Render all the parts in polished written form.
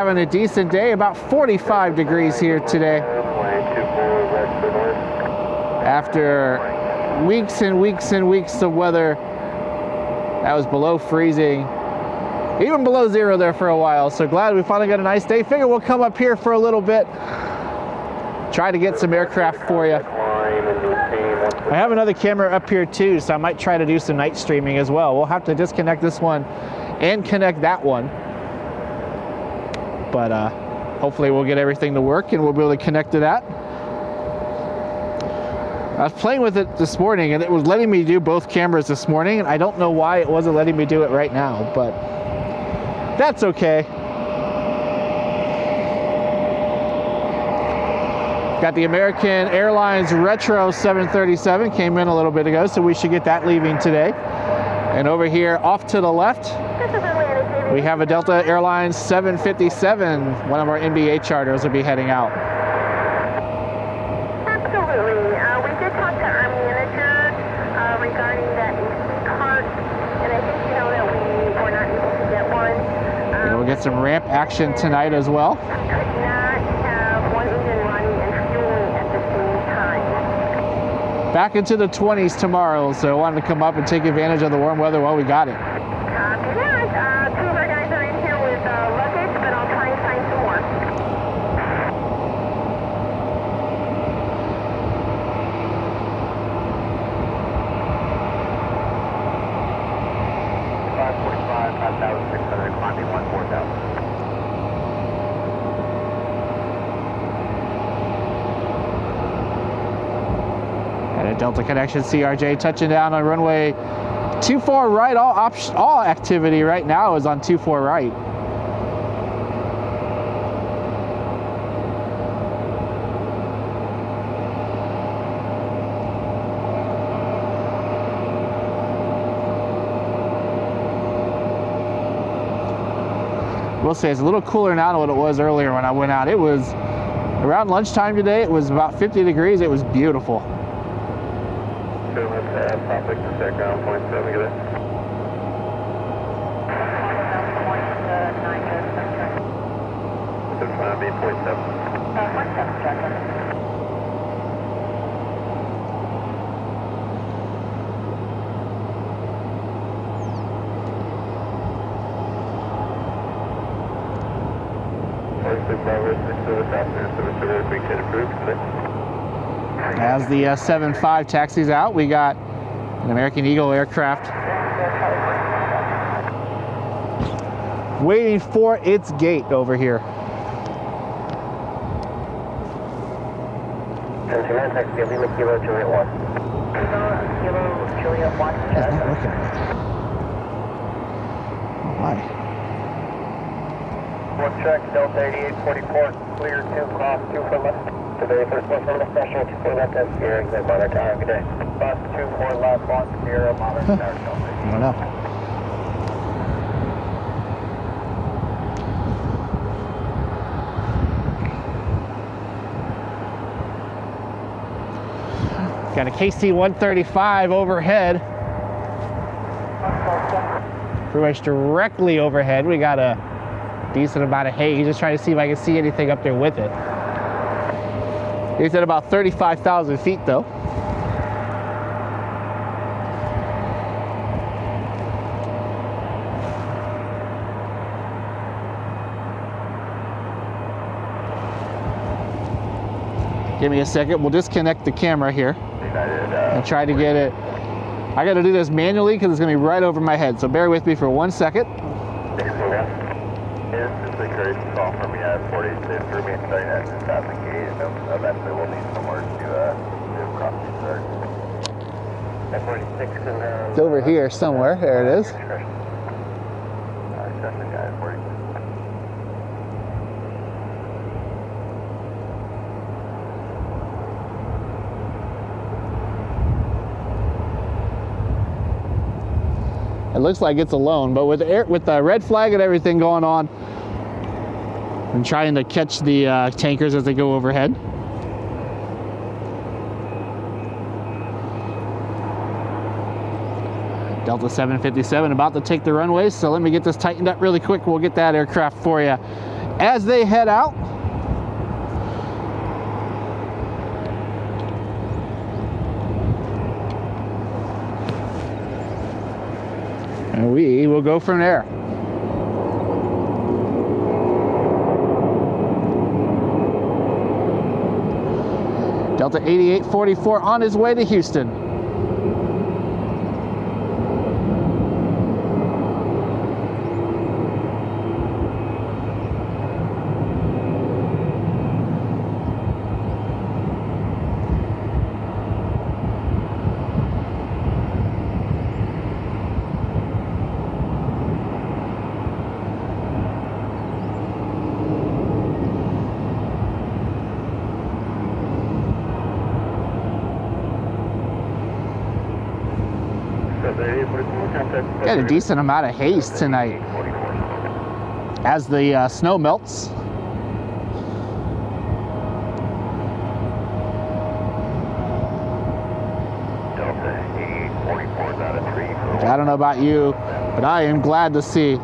Having a decent day, about 45 degrees here today. After weeks and weeks and weeks of weather that was below freezing, even below zero there for a while. So glad we finally got a nice day. Figure we'll come up here for a little bit, try to get some aircraft for you. I have another camera up here too, so I might try to do some night streaming as well. We'll have to disconnect this one and connect that one. But hopefully we'll get everything to work and we'll be able to connect to that. I was playing with it this morning and it was letting me do both cameras this morning, and I don't know why it wasn't letting me do it right now, but that's okay. Got the American Airlines Retro 737, came in a little bit ago, so we should get that leaving today. And over here off to the left, we have a Delta Airlines 757. One of our NBA charters will be heading out. Absolutely. We did talk to our manager regarding that AC cart, and I think you know that we were not able to get one. And we'll get some ramp action tonight as well. Could not have one engine running and fueling at the same time. Back into the 20s tomorrow, so I wanted to come up and take advantage of the warm weather while we got it. Two of our guys are in here with luggage, but I'll try and find some more. And a Delta Connection CRJ touching down on runway 24 right. All activity right now is on 24 right. We'll say it's a little cooler now than what it was earlier when I went out. It was around lunchtime today. It was about 50 degrees. It was beautiful. Topic to check ground point 7, get it. It's going to be point 7. Point 7, check. As the 7.5 taxis out, we got an American Eagle aircraft waiting for its gate over here. Kilo Juliet 1. Kilo Juliet 1. It's not working right. Oh my. One check, Delta 8844, clear 2, cross 2 for left. Today, first one from the special, for left, that's here, exit Modern Tower, good day. Bus 2 4 left, 10, Modern Tower, I don't know. Got a KC 135 overhead. Pretty much directly overhead. We got a decent amount of haze. Just trying to see if I can see anything up there with it. It's at about 35,000 feet though. Give me a second. We'll disconnect the camera here and try to get it. I got to do this manually because it's going to be right over my head. So bear with me for 1 second. It's a great call for me at 40. It's for me starting at the traffic gate, and eventually we'll need somewhere to cross the start. At 46 and It's over here somewhere. There it is. That's the guy at 46. It looks like it's alone, but with the red flag and everything going on, I'm trying to catch the tankers as they go overhead. Delta 757 about to take the runway, so let me get this tightened up really quick. We'll get that aircraft for you as they head out. And we will go from there. Delta 8844 on his way to Houston. Got a decent amount of haze tonight as the snow melts. I don't know about you, but I am glad to see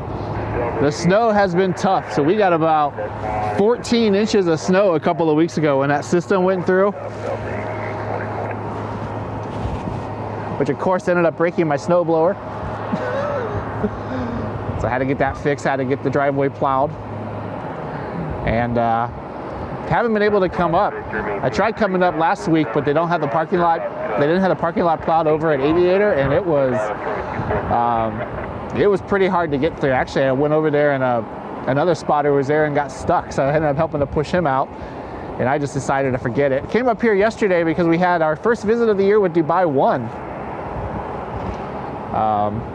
the snow has been tough. So we got about 14 inches of snow a couple of weeks ago when that system went through, which of course ended up breaking my snowblower. So I had to get that fixed, had to get the driveway plowed, and haven't been able to come up. I tried coming up last week, but they don't have the parking lot. They didn't have the parking lot plowed over at Aviator, and it was pretty hard to get through. Actually, I went over there, and another spotter was there and got stuck, so I ended up helping to push him out, and I just decided to forget it. Came up here yesterday because we had our first visit of the year with Dubai One.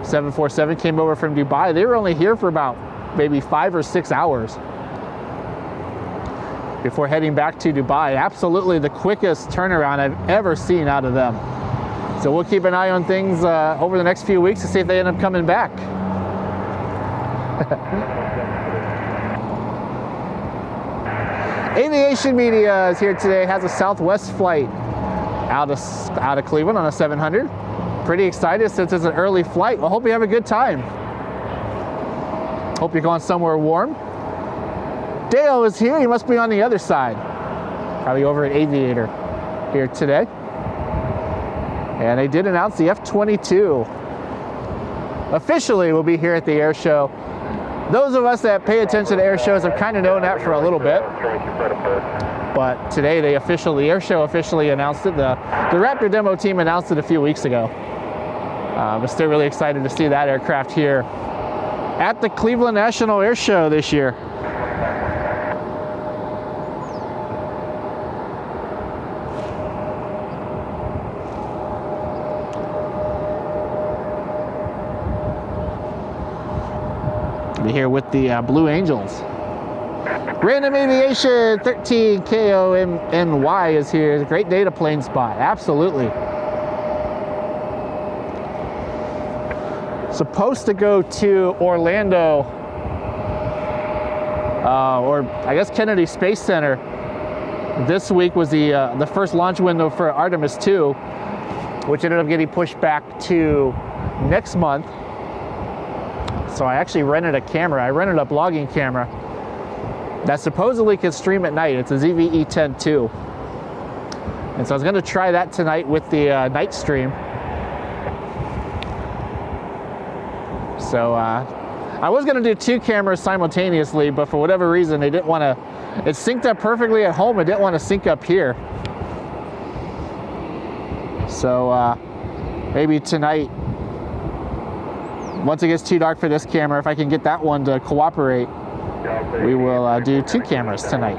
747 came over from Dubai. They were only here for about maybe 5 or 6 hours before heading back to Dubai. Absolutely the quickest turnaround I've ever seen out of them. So we'll keep an eye on things over the next few weeks to see if they end up coming back. Aviation Media is here today. Has a Southwest flight out of Cleveland on a 700. Pretty excited since it's an early flight. Well, hope you have a good time. Hope you're going somewhere warm. Dale is here. He must be on the other side. Probably over at Aviator here today. And they did announce the F-22 officially will be here at the air show. Those of us that pay attention to air shows have kind of known that for a little bit. But today they officially, the air show officially announced it. The Raptor demo team announced it a few weeks ago. But still really excited to see that aircraft here at the Cleveland National Air Show this year. Be here with the Blue Angels. Random Aviation 13KONY is here. It's a great data plane spot. Absolutely. Supposed to go to Orlando, or I guess Kennedy Space Center. This week was the first launch window for Artemis 2, which ended up getting pushed back to next month. So I actually rented a camera. I rented a blogging camera that supposedly can stream at night. It's a ZVE-10-2. And so I was going to try that tonight with the night stream. So I was going to do 2 cameras simultaneously, but for whatever reason, they didn't want to. It synced up perfectly at home. It didn't want to sync up here. So maybe tonight, once it gets too dark for this camera, if I can get that one to cooperate, we will do 2 cameras tonight.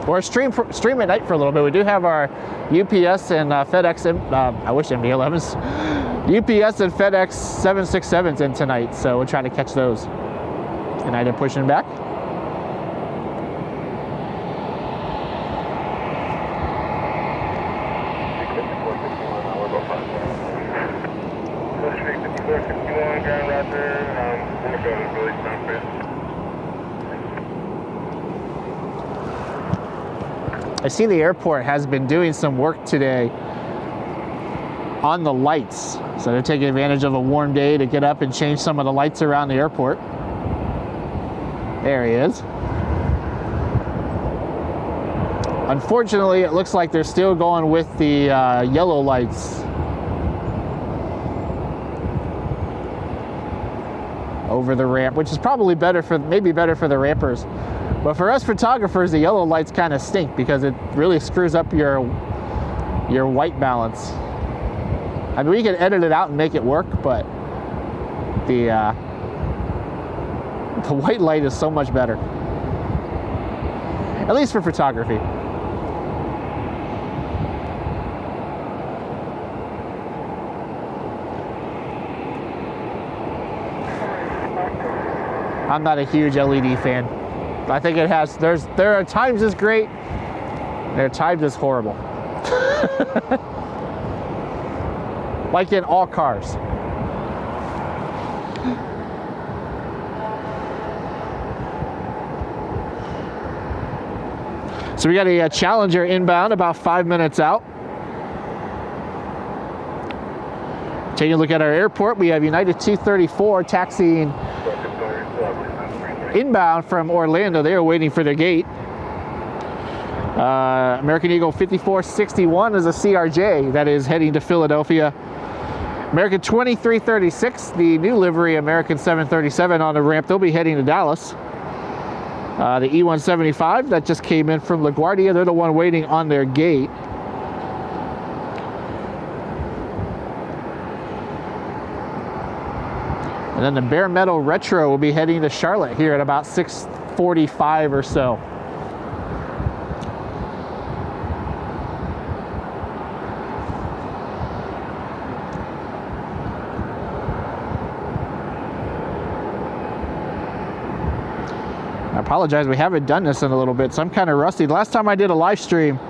Or stream at night for a little bit. We do have our UPS and FedEx, I wish MD-11s, UPS and FedEx 767s in tonight, so we'll try to catch those. And I did pushing back. I see the airport has been doing some work today on the lights. So they're taking advantage of a warm day to get up and change some of the lights around the airport. There he is. Unfortunately, it looks like they're still going with the yellow lights over the ramp, which is probably better for, maybe better for the rampers. But for us photographers, the yellow lights kind of stink because it really screws up your white balance. I mean, we can edit it out and make it work, but the white light is so much better, at least for photography. I'm not a huge LED fan. I think it has, there are times it's great, there are times it's horrible. Like in all cars. So we got a Challenger inbound about 5 minutes out. Taking a look at our airport, we have United 234 taxiing inbound from Orlando. They are waiting for their gate. American Eagle 5461 is a CRJ that is heading to Philadelphia. American 2336, the new livery American 737 on the ramp. They'll be heading to Dallas. The E175 that just came in from LaGuardia, they're the one waiting on their gate. And then the Bare Metal Retro will be heading to Charlotte here at about 6:45 or so. I apologize, we haven't done this in a little bit, so I'm kind of rusty. The last time I did a live stream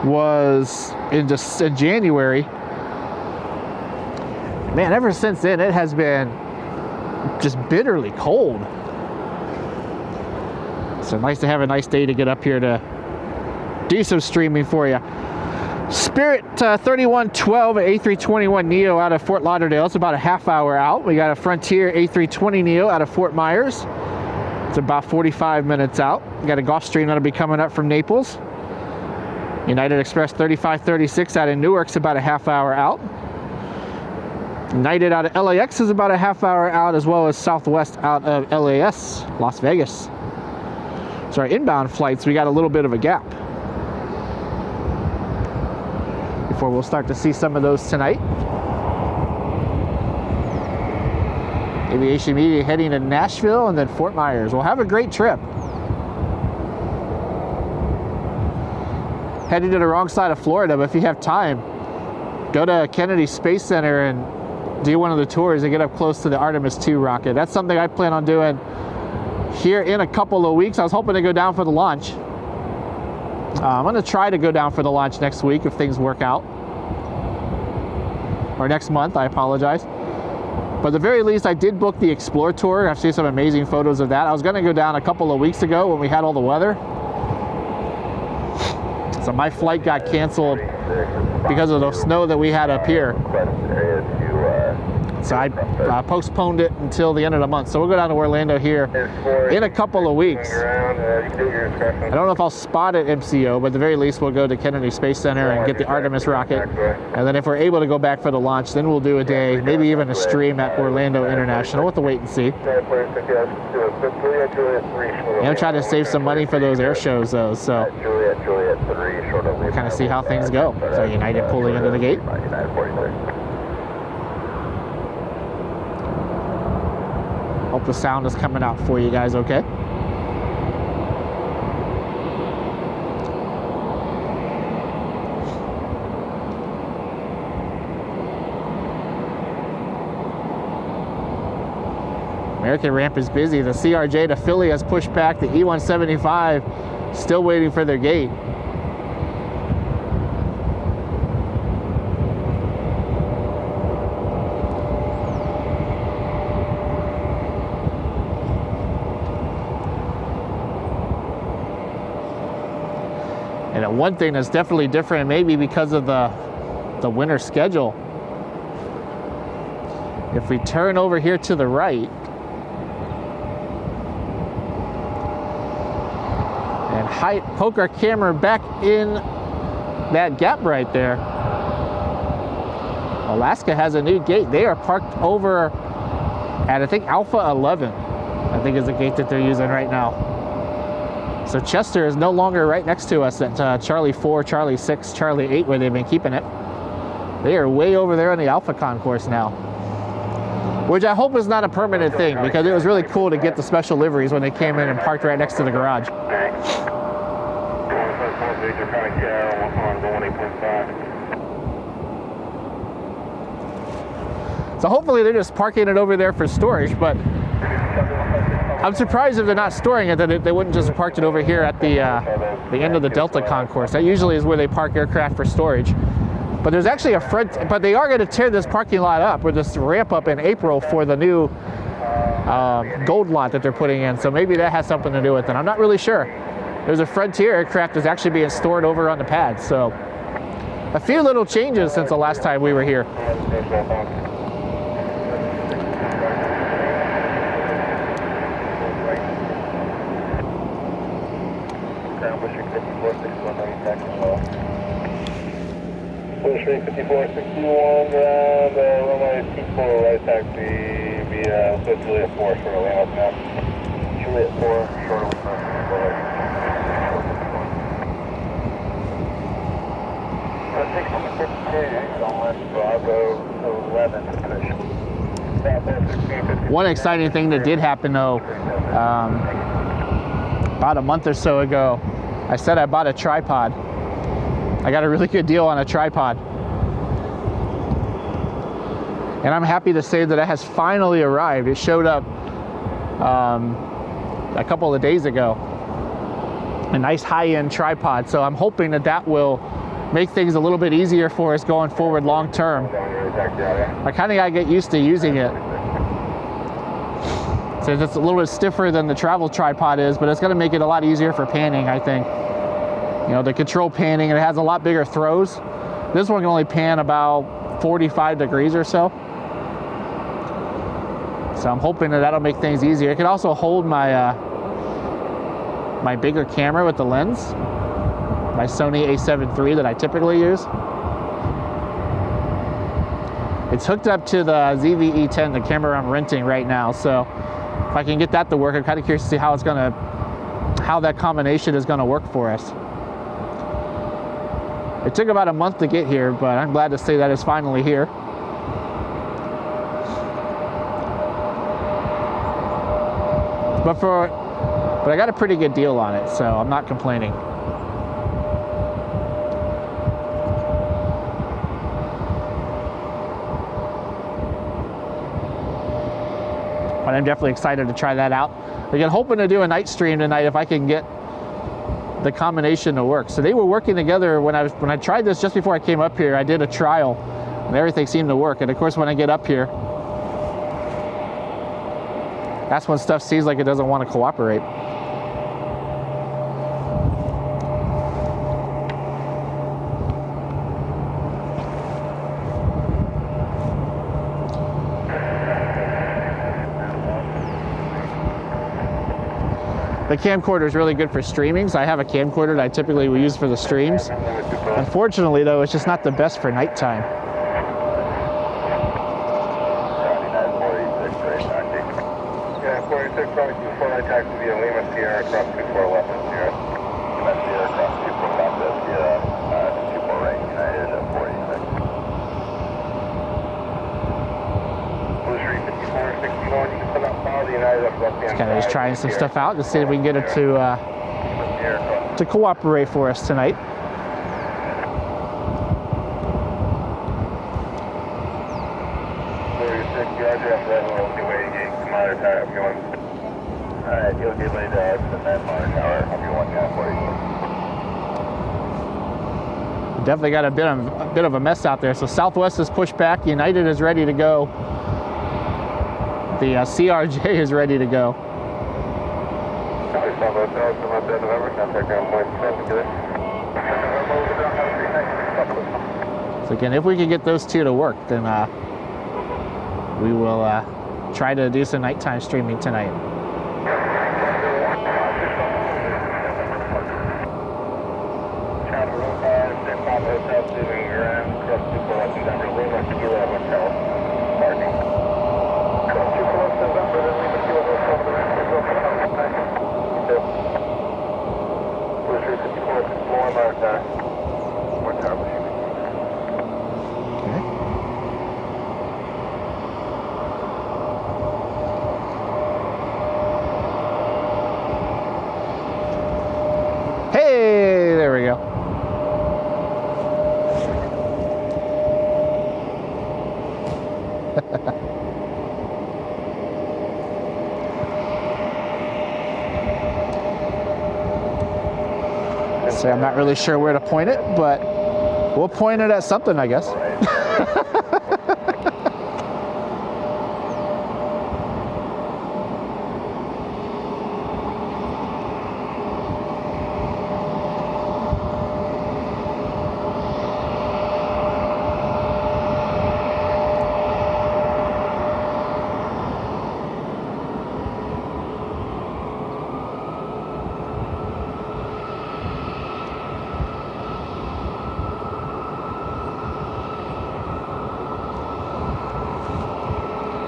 was in January. Man, ever since then, it has been just bitterly cold. So nice to have a nice day to get up here to do some streaming for you. Spirit 3112 A321neo out of Fort Lauderdale. It's about a half hour out. We got a Frontier A320neo out of Fort Myers. It's about 45 minutes out. We got a Gulfstream that'll be coming up from Naples. United Express 3536 out of Newark's about a half hour out. United out of LAX is about a half hour out, as well as Southwest out of LAS, Las Vegas. So our inbound flights, we got a little bit of a gap before we'll start to see some of those tonight. Aviation Media heading to Nashville and then Fort Myers. We'll have a great trip. Heading to the wrong side of Florida, but if you have time, go to Kennedy Space Center and do one of the tours and get up close to the Artemis II rocket. That's something I plan on doing here in a couple of weeks. I was hoping to go down for the launch. I'm going to try to go down for the launch next week if things work out. Or next month, I apologize. But at the very least, I did book the Explore Tour. I've seen some amazing photos of that. I was going to go down a couple of weeks ago when we had all the weather. So my flight got canceled because of the snow that we had up here. So I postponed it until the end of the month. So we'll go down to Orlando here in a couple of weeks. I don't know if I'll spot at MCO, but at the very least we'll go to Kennedy Space Center and get the Artemis rocket. And then if we're able to go back for the launch, then we'll do a day, maybe even a stream at Orlando International. We'll have to wait and see. I'm trying to save some money for those air shows though, so we'll kind of see how things go. So United pulling into the gate. Hope the sound is coming out for you guys okay. American ramp is busy. The CRJ to Philly has pushed back. The E175 still waiting for their gate. And one thing that's definitely different, maybe because of the winter schedule, if we turn over here to the right and poke our camera back in that gap right there. Alaska has a new gate. They are parked over at, I think, Alpha 11, I think is the gate that they're using right now. So Chester is no longer right next to us at Charlie 4, Charlie 6, Charlie 8, where they've been keeping it. They are way over there on the Alpha concourse now, which I hope is not a permanent thing, because it was really cool to get the special liveries when they came in and parked right next to the garage. So hopefully they're just parking it over there for storage, but I'm surprised if they're not storing it, that they wouldn't just parked it over here at the end of the Delta concourse. That usually is where they park aircraft for storage. But there's actually a front, but they are going to tear this parking lot up with this ramp up in April for the new gold lot that they're putting in. So maybe that has something to do with it. I'm not really sure. There's a Frontier aircraft that's actually being stored over on the pad. So a few little changes since the last time we were here. Pushback 5461, runway 24, right taxi via Juliet 4, short of land now. Juliet 4, short of land. One exciting thing that did happen though, about a month or so ago, I said I bought a tripod. I got a really good deal on a tripod. And I'm happy to say that it has finally arrived. It showed up a couple of days ago. A nice high-end tripod. So I'm hoping that that will make things a little bit easier for us going forward long term. I kind of got to get used to using it. So it's a little bit stiffer than the travel tripod is, but it's going to make it a lot easier for panning, I think. You know, the control panning, and it has a lot bigger throws. This one can only pan about 45 degrees or so. So I'm hoping that that'll make things easier. It can also hold my my bigger camera with the lens, my Sony a7 III that I typically use. It's hooked up to the ZV-E10, the camera I'm renting right now. So if I can get that to work, I'm kind of curious to see how that combination is gonna work for us. It took about a month to get here, but I'm glad to say that it's finally here. But I got a pretty good deal on it, so I'm not complaining. But I'm definitely excited to try that out. Again, hoping to do a night stream tonight if I can get the combination to work. So they were working together when I tried this just before I came up here. I did a trial and everything seemed to work. And of course, when I get up here, that's when stuff seems like it doesn't want to cooperate. The camcorder is really good for streaming, so I have a camcorder that I typically will use for the streams. Unfortunately, though, it's just not the best for nighttime. Yeah, 46, probably 24, I taxi via Lima Sierra across 24 left of Sierra. Lima Sierra across 24 left of Sierra, 24 right, United at 46. Kind of just trying some stuff out to see if we can get it to cooperate for us tonight. Alright, you'll get laid to exit that monitor tower. I'll be 1 Definitely got a bit of a mess out there. So Southwest is pushed back. United is ready to go. The CRJ is ready to go. So again, if we can get those two to work, then we will try to do some nighttime streaming tonight. Hey, there we go. So I'm not really sure where to point it, but we'll point it at something, I guess.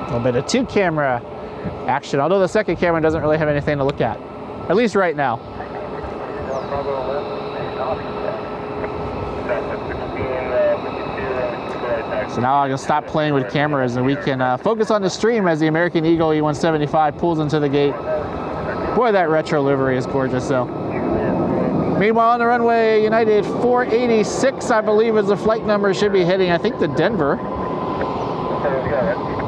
A little bit of two camera action, although the second camera doesn't really have anything to look at least right now. So now I can stop playing with cameras and we can focus on the stream as the American Eagle E175 pulls into the gate. Boy, that retro livery is gorgeous though. Meanwhile on the runway, United 486 I believe is the flight number, should be hitting I think the Denver.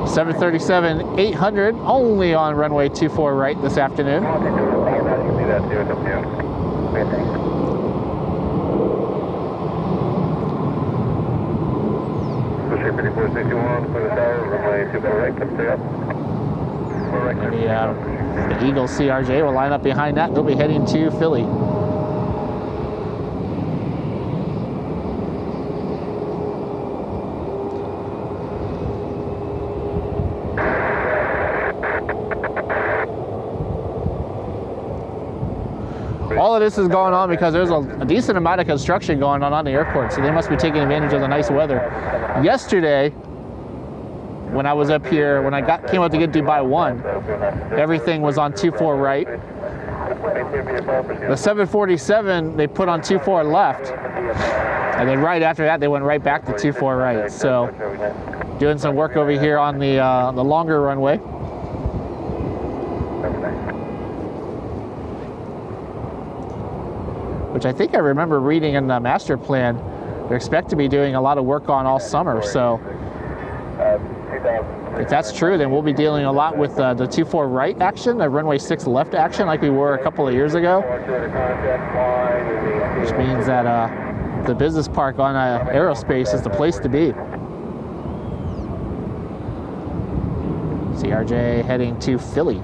737-800, only on runway 24 right this afternoon. The Eagle CRJ will line up behind that. They'll be heading to Philly. All of this is going on because there's a decent amount of construction going on the airport, so they must be taking advantage of the nice weather. Yesterday, when I was up here, when I came up to get Dubai 1, everything was on 24 right. The 747 they put on 24 left, and then right after that they went right back to 24 right. So doing some work over here on the longer runway. Which I think I remember reading in the master plan, they're expected to be doing a lot of work on all summer. So if that's true, then we'll be dealing a lot with the 24 right action, the runway 6 left action, like we were a couple of years ago. Which means that the business park on aerospace is the place to be. CRJ heading to Philly.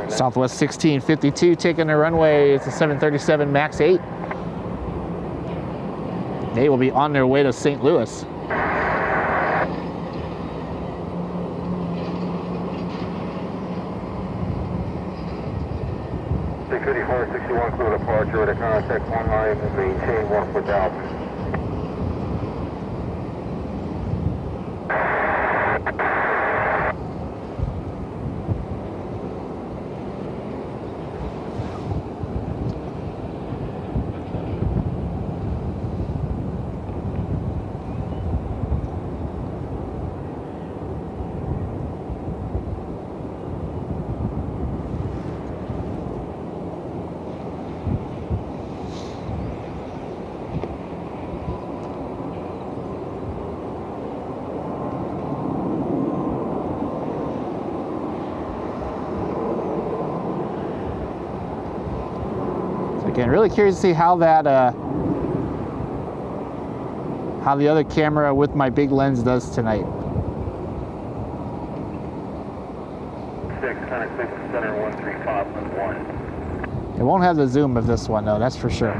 Southwest 1652 taking the runway. It's a 737 MAX 8. They will be on their way to St. Louis. Security 461 clear departure to contact 1 line and maintain 1 foot down. Again, really curious to see how that, how the other camera with my big lens does tonight. 6 center 135.1. It won't have the zoom of this one though, that's for sure.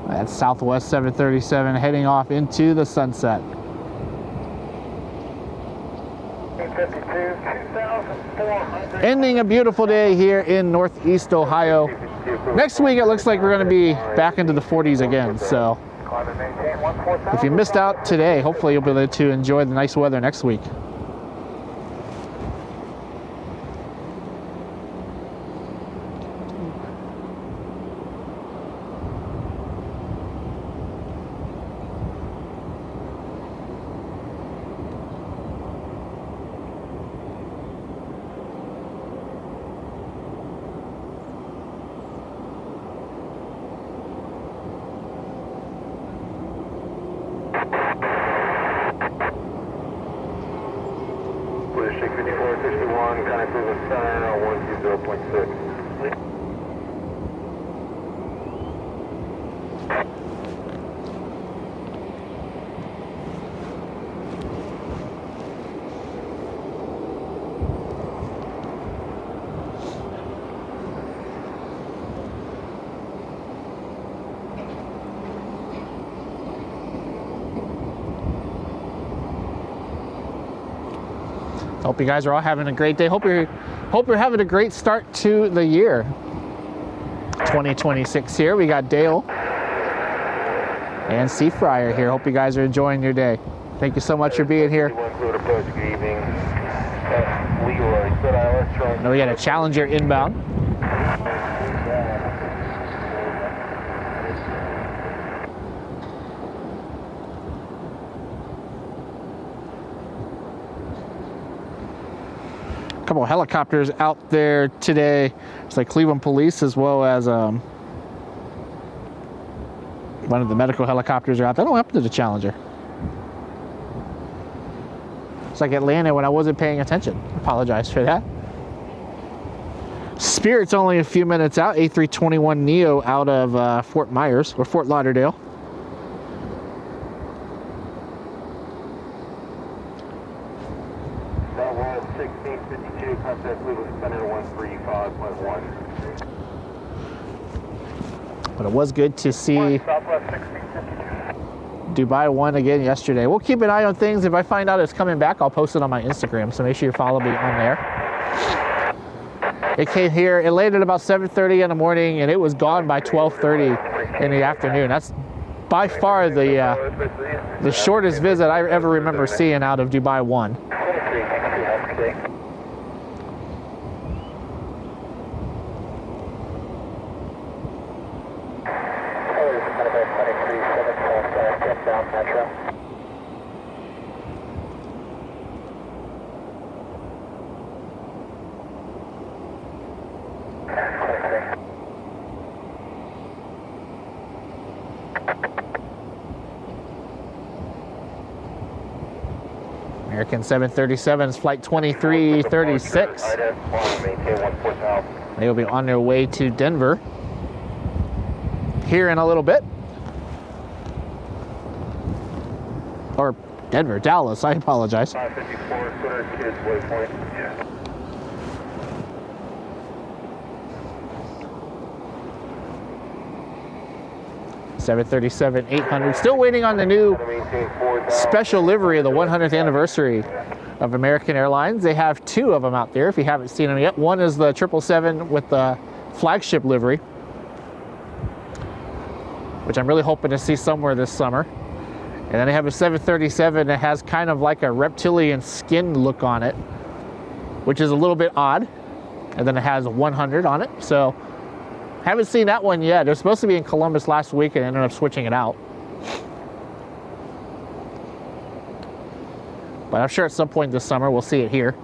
That's Southwest 737 heading off into the sunset. 2,400. Ending a beautiful day here in Northeast Ohio. Next week it looks like we're going to be back into the 40s again, so if you missed out today, hopefully you'll be able to enjoy the nice weather next week. Hope you guys are all having a great day. Hope you're having a great start to the year. 2026 here. We got Dale and C. Fryer here. Hope you guys are enjoying your day. Thank you so much for being here. Now we got a Challenger inbound. Couple of helicopters out there today. It's like Cleveland Police as well as one of the medical helicopters are out there. What happened to the Challenger? It's like Atlanta when I wasn't paying attention. Apologize for that. Spirit's only a few minutes out. A321neo out of Fort Myers or Fort Lauderdale. But it was good to see Dubai 1 again yesterday. We'll keep an eye on things. If I find out it's coming back, I'll post it on my Instagram. So make sure you follow me on there. It came here. It landed about 7:30 in the morning, and it was gone by 12:30 in the afternoon. That's by far the shortest visit I ever remember seeing out of Dubai 1. American 737's flight 2336. They will be on their way to Denver here in a little bit. Or Denver, Dallas, I apologize. 737-800. Still waiting on the new special livery of the 100th anniversary of American Airlines. They have two of them out there if you haven't seen them yet. One is the 777 with the flagship livery, which I'm really hoping to see somewhere this summer. And then they have a 737 that has kind of like a reptilian skin look on it, which is a little bit odd. And then it has a 100 on it. So haven't seen that one yet. They're supposed to be in Columbus last week and ended up switching it out. But I'm sure at some point this summer we'll see it here.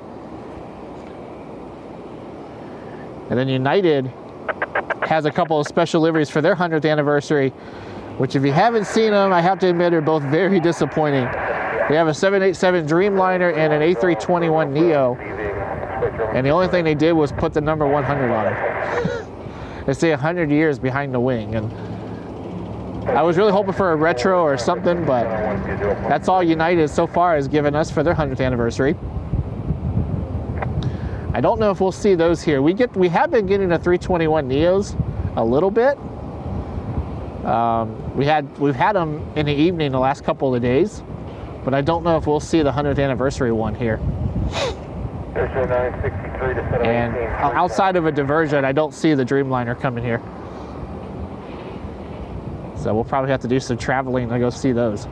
And then United has a couple of special liveries for their 100th anniversary, which if you haven't seen them, I have to admit are both very disappointing. They have a 787 Dreamliner and an A321neo. And the only thing they did was put the number 100 on it. They say 100 years behind the wing, and I was really hoping for a retro or something, but that's all United so far has given us for their 100th anniversary. I don't know if we'll see those here. We have been getting the 321 Neos a little bit. We've had them in the evening the last couple of days, but I don't know if we'll see the 100th anniversary one here. And outside of a diversion, I don't see the Dreamliner coming here. So we'll probably have to do some traveling to go see those.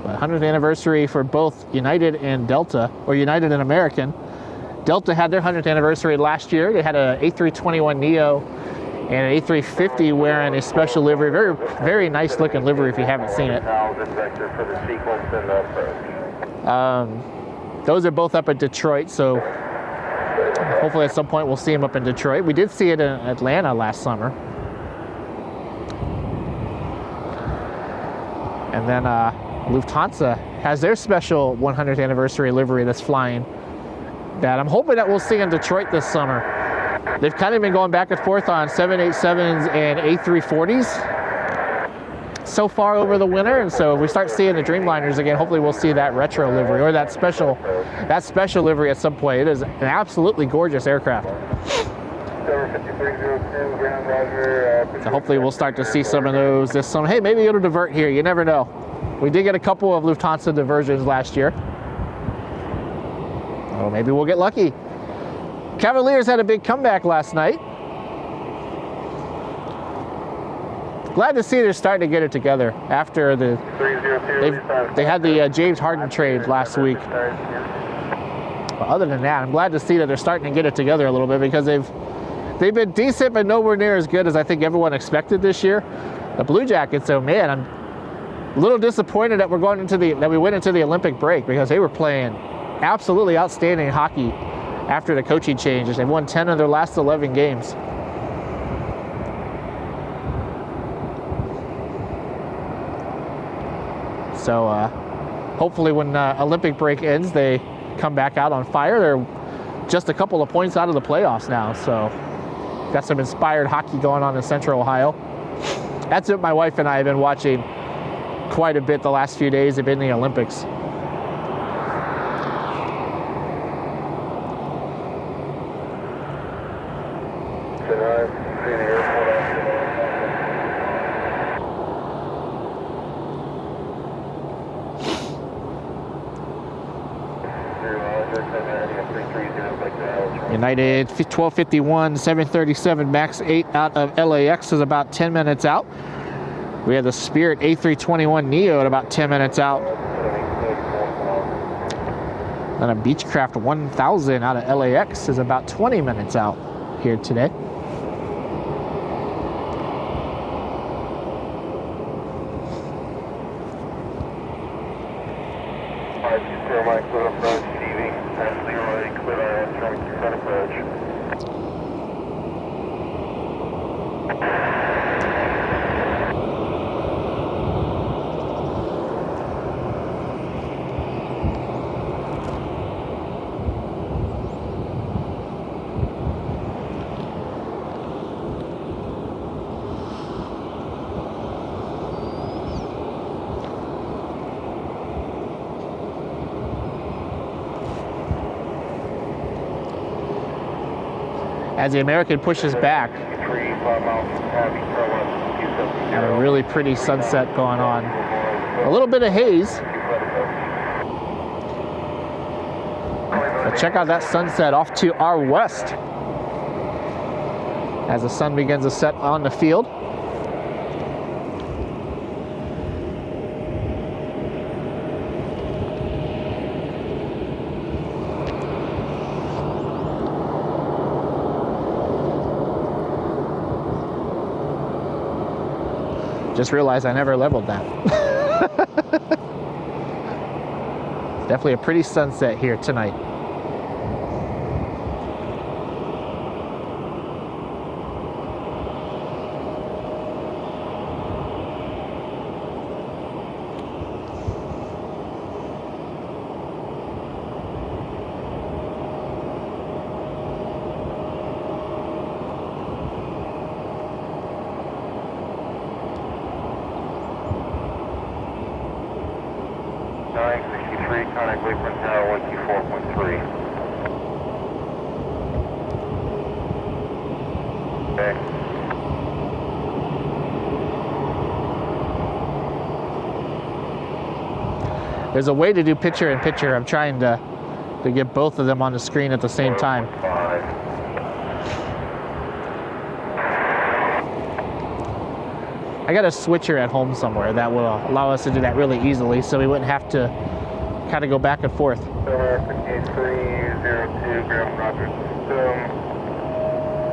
But 100th anniversary for both United and Delta, or United and American. Delta had their 100th anniversary last year. They had an A321neo and an A350 wearing a special livery. Very, very nice looking livery if you haven't seen it. Those are both up at Detroit, so hopefully at some point we'll see them up in Detroit. We did see it in Atlanta last summer. And then Lufthansa has their special 100th anniversary livery that's flying, that I'm hoping that we'll see in Detroit this summer. They've kind of been going back and forth on 787s and A340s so far over the winter, and so if we start seeing the Dreamliners again, hopefully we'll see that retro livery or that special livery at some point. It is an absolutely gorgeous aircraft. So hopefully we'll start to see some of those this summer. Hey, maybe it'll divert here. You never know. We did get a couple of Lufthansa diversions last year. Oh, maybe we'll get lucky. Cavaliers had a big comeback last night. Glad to see they're starting to get it together after they had the James Harden trade last week. But other than that, I'm glad to see that they're starting to get it together a little bit, because they've been decent, but nowhere near as good as I think everyone expected this year. The Blue Jackets, so man, I'm a little disappointed that we went into the Olympic break, because they were playing absolutely outstanding hockey after the coaching changes. They've won 10 of their last 11 games. So hopefully when Olympic break ends, they come back out on fire. They're just a couple of points out of the playoffs now, so got some inspired hockey going on in Central Ohio. That's what my wife and I have been watching quite a bit the last few days. Have been the Olympics. United 1251, 737 MAX 8 out of LAX is about 10 minutes out. We have the Spirit A321neo at about 10 minutes out. And a Beechcraft 1000 out of LAX is about 20 minutes out here today. As the American pushes back, and a really pretty sunset going on. A little bit of haze. But check out that sunset off to our west as the sun begins to set on the field. Just realized I never leveled that. Definitely a pretty sunset here tonight. Runway. There's a way to do picture in picture. I'm trying to get both of them on the screen at the same time. I got a switcher at home somewhere that will allow us to do that really easily, so we wouldn't have to kind of go back and forth. 5302, Graham Rogers.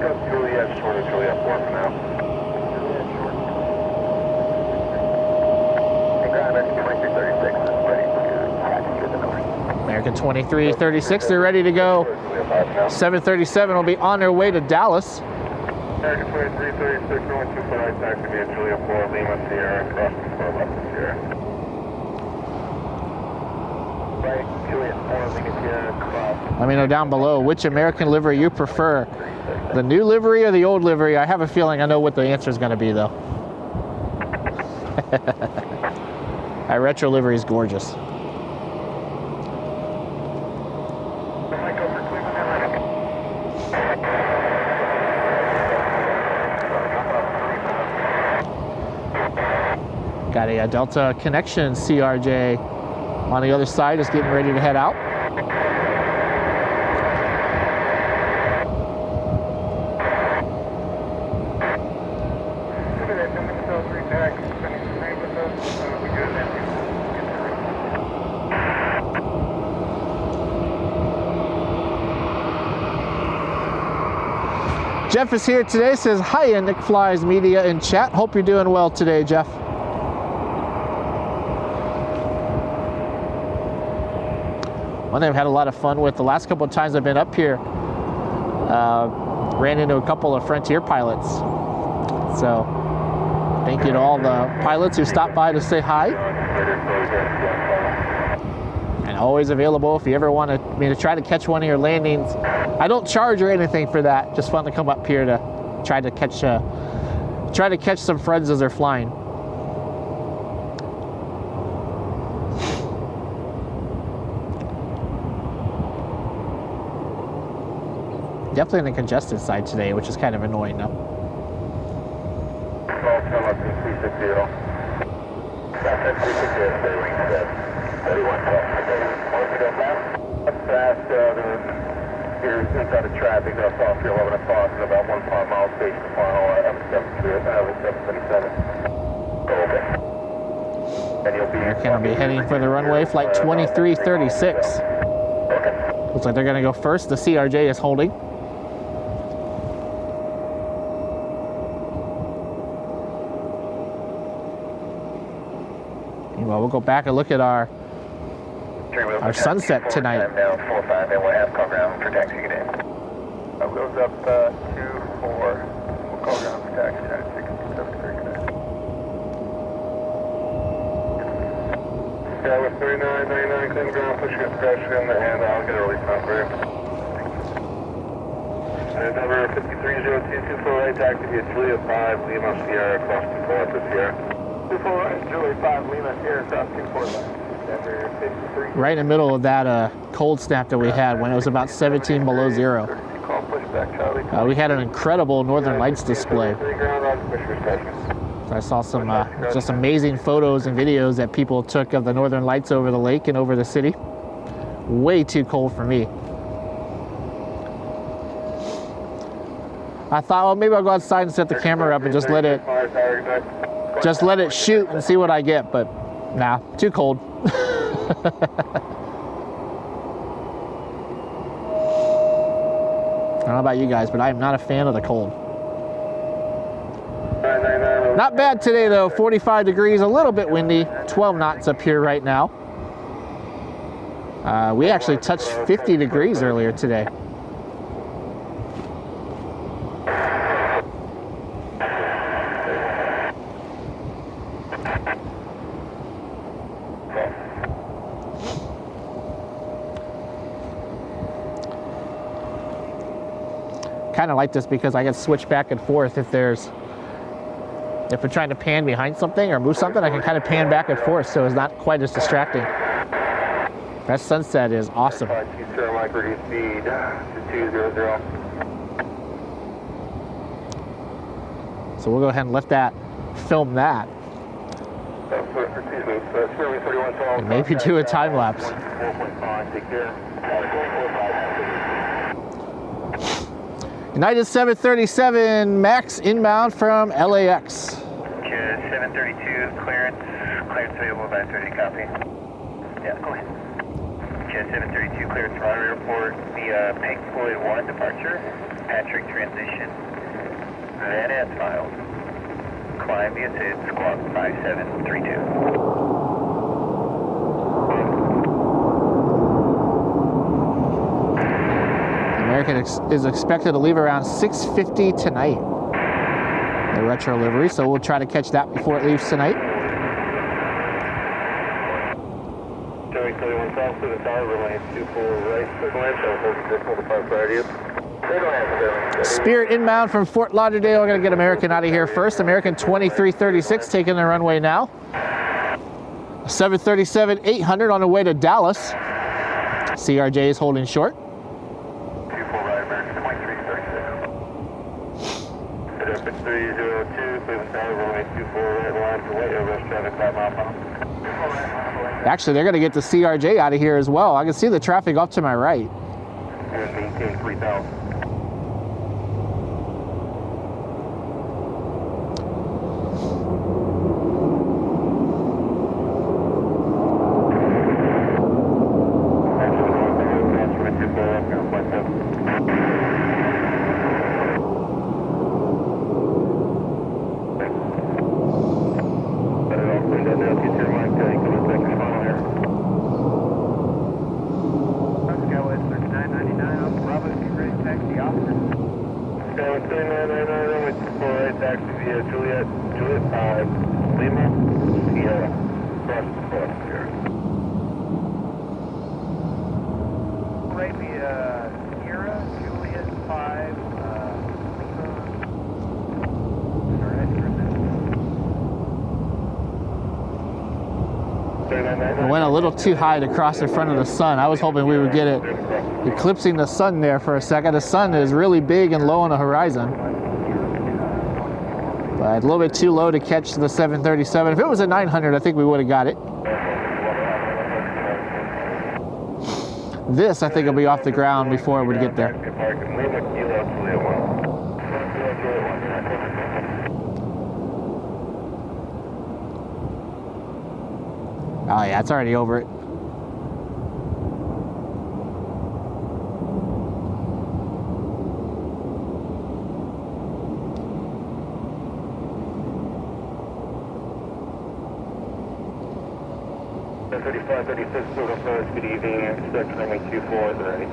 Got Juliet short of Juliet 4 for now. Juliet short. American 2336 is ready to taxi to the north. American 2336, they're ready to go. 737 will be on their way to Dallas. American 2336, going 2 taxi via Juliet 4, Lima Sierra, cross 411 Sierra. Right, Juliet 4, Lima Sierra, cross. Let me know down below which American livery you prefer. The new livery or the old livery? I have a feeling I know what the answer is going to be, though. That retro livery is gorgeous. Got a Delta connection. CRJ on the other side is getting ready to head out. Jeff is here today, says, hiya, Nick Flies Media in chat. Hope you're doing well today, Jeff. One thing I've had a lot of fun with the last couple of times I've been up here, ran into a couple of Frontier pilots. So thank you to all the pilots who stopped by to say hi. And always available if you ever want me to try to catch one of your landings. I don't charge or anything for that. Just fun to come up here to try to catch some friends as they're flying. Definitely on the congested side today, which is kind of annoying though. You're inside of traffic, that's off your 11 o'clock, and about 1 mile station final, 737. Okay. And you'll be... American will be heading for the runway, flight 2336. Okay. Looks like they're going to go first. The CRJ is holding. Well, we'll go back and look at our sunset tonight. Down 45, and we'll have call ground for taxi today. Wheels up 2-4. We'll call ground for taxi at 6739. Yeah, with 3999, clean ground, push your discretion, and I'll get a release on for you. And number 530224 right, taxi via Juliet 5, Lima Sierra, cross 24 to Sierra. 24 right, Juliet 5, Lima Sierra, cross 24 left. Right in the middle of that cold snap that we had when it was about 17 below zero. We had an incredible Northern Lights display. So I saw some just amazing photos and videos that people took of the Northern Lights over the lake and over the city. Way too cold for me. I thought, well, maybe I'll go outside and set the camera up and just let it shoot and see what I get, but nah, too cold. I don't know about you guys, but I am not a fan of the cold. Not bad today though, 45 degrees, a little bit windy, 12 knots up here right now. We actually touched 50 degrees earlier today. Kind of like this because I can switch back and forth if we're trying to pan behind something or move something, I can kind of pan back and forth so it's not quite as distracting. That sunset is awesome. So we'll go ahead and let that film that. And maybe do a time lapse. United 737 Max inbound from LAX. 732 clearance available by 30, copy. Yeah, go ahead. 732 clearance Toronto Airport via Pink Floyd 1 departure, Patrick transition, then as filed. Climb via SID, squawk 5732. American is expected to leave around 6:50 tonight. The retro livery, so we'll try to catch that before it leaves tonight. Spirit inbound from Fort Lauderdale. We're going to get American out of here first. American 2336 taking the runway now. 737-800 on the way to Dallas. CRJ is holding short. 24 right, American 2336. 302, Cleveland Tower, runway 24 right, line for weight, overrush traffic 5 miles per hour. Actually, they're going to get the CRJ out of here as well. I can see the traffic off to my right. And maintain 3000. It went a little too high to cross in front of the sun. I was hoping we would get it eclipsing the sun there for a second. The sun is really big and low on the horizon. But a little bit too low to catch the 737. If it was a 900, I think we would have got it. This, I think, will be off the ground before it would get there. Oh yeah, it's already over it. Good evening, expect runway 24 is ready.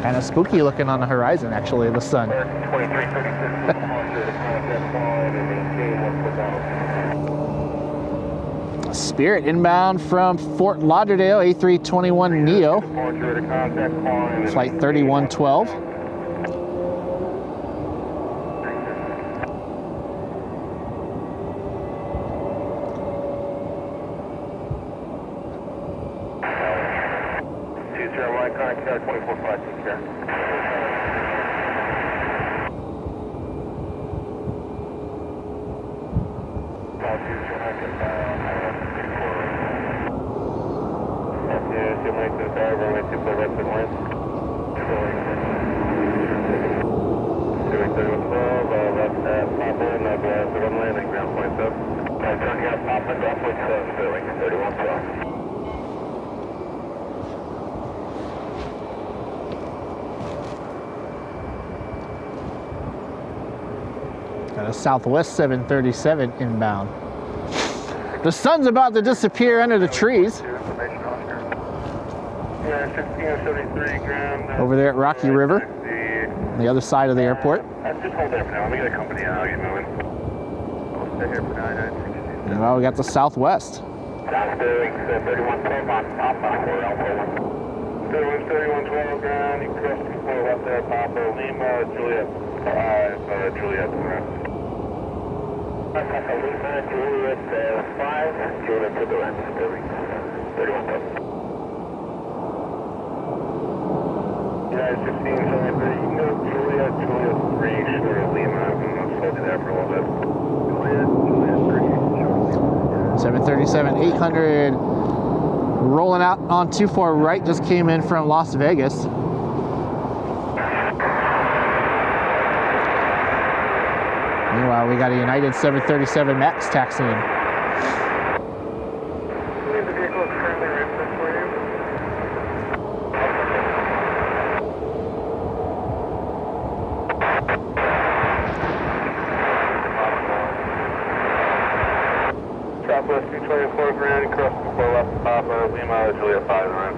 Kind of spooky looking on the horizon, actually, the sun. Spirit inbound from Fort Lauderdale, A321neo, flight 3112. Got a Southwest 737 inbound. The sun's about to disappear under the trees. Over there at Rocky River, on the other side of the airport. Just hold there for now. Let me get a company and I'll get moving. We'll stay here for 996. And well, we got the Southwest. South Sterling, 3112 on Papa, or Alpha 3112 ground, you cross 24 left there, Papa, Lima, Juliet 5, Juliet. Papa, Lima, Juliet, United 16, you can go Juliet 3, short of Lima. I'm going to hold you there for a little bit. Juliet 3, 737 800 rolling out on 24 right, just came in from Las Vegas. Meanwhile, we got a United 737 MAX taxiing. The vehicle is currently registered for you. Southwest 224 ground, cross the floor left Papa, Lima, Juliet 5 around.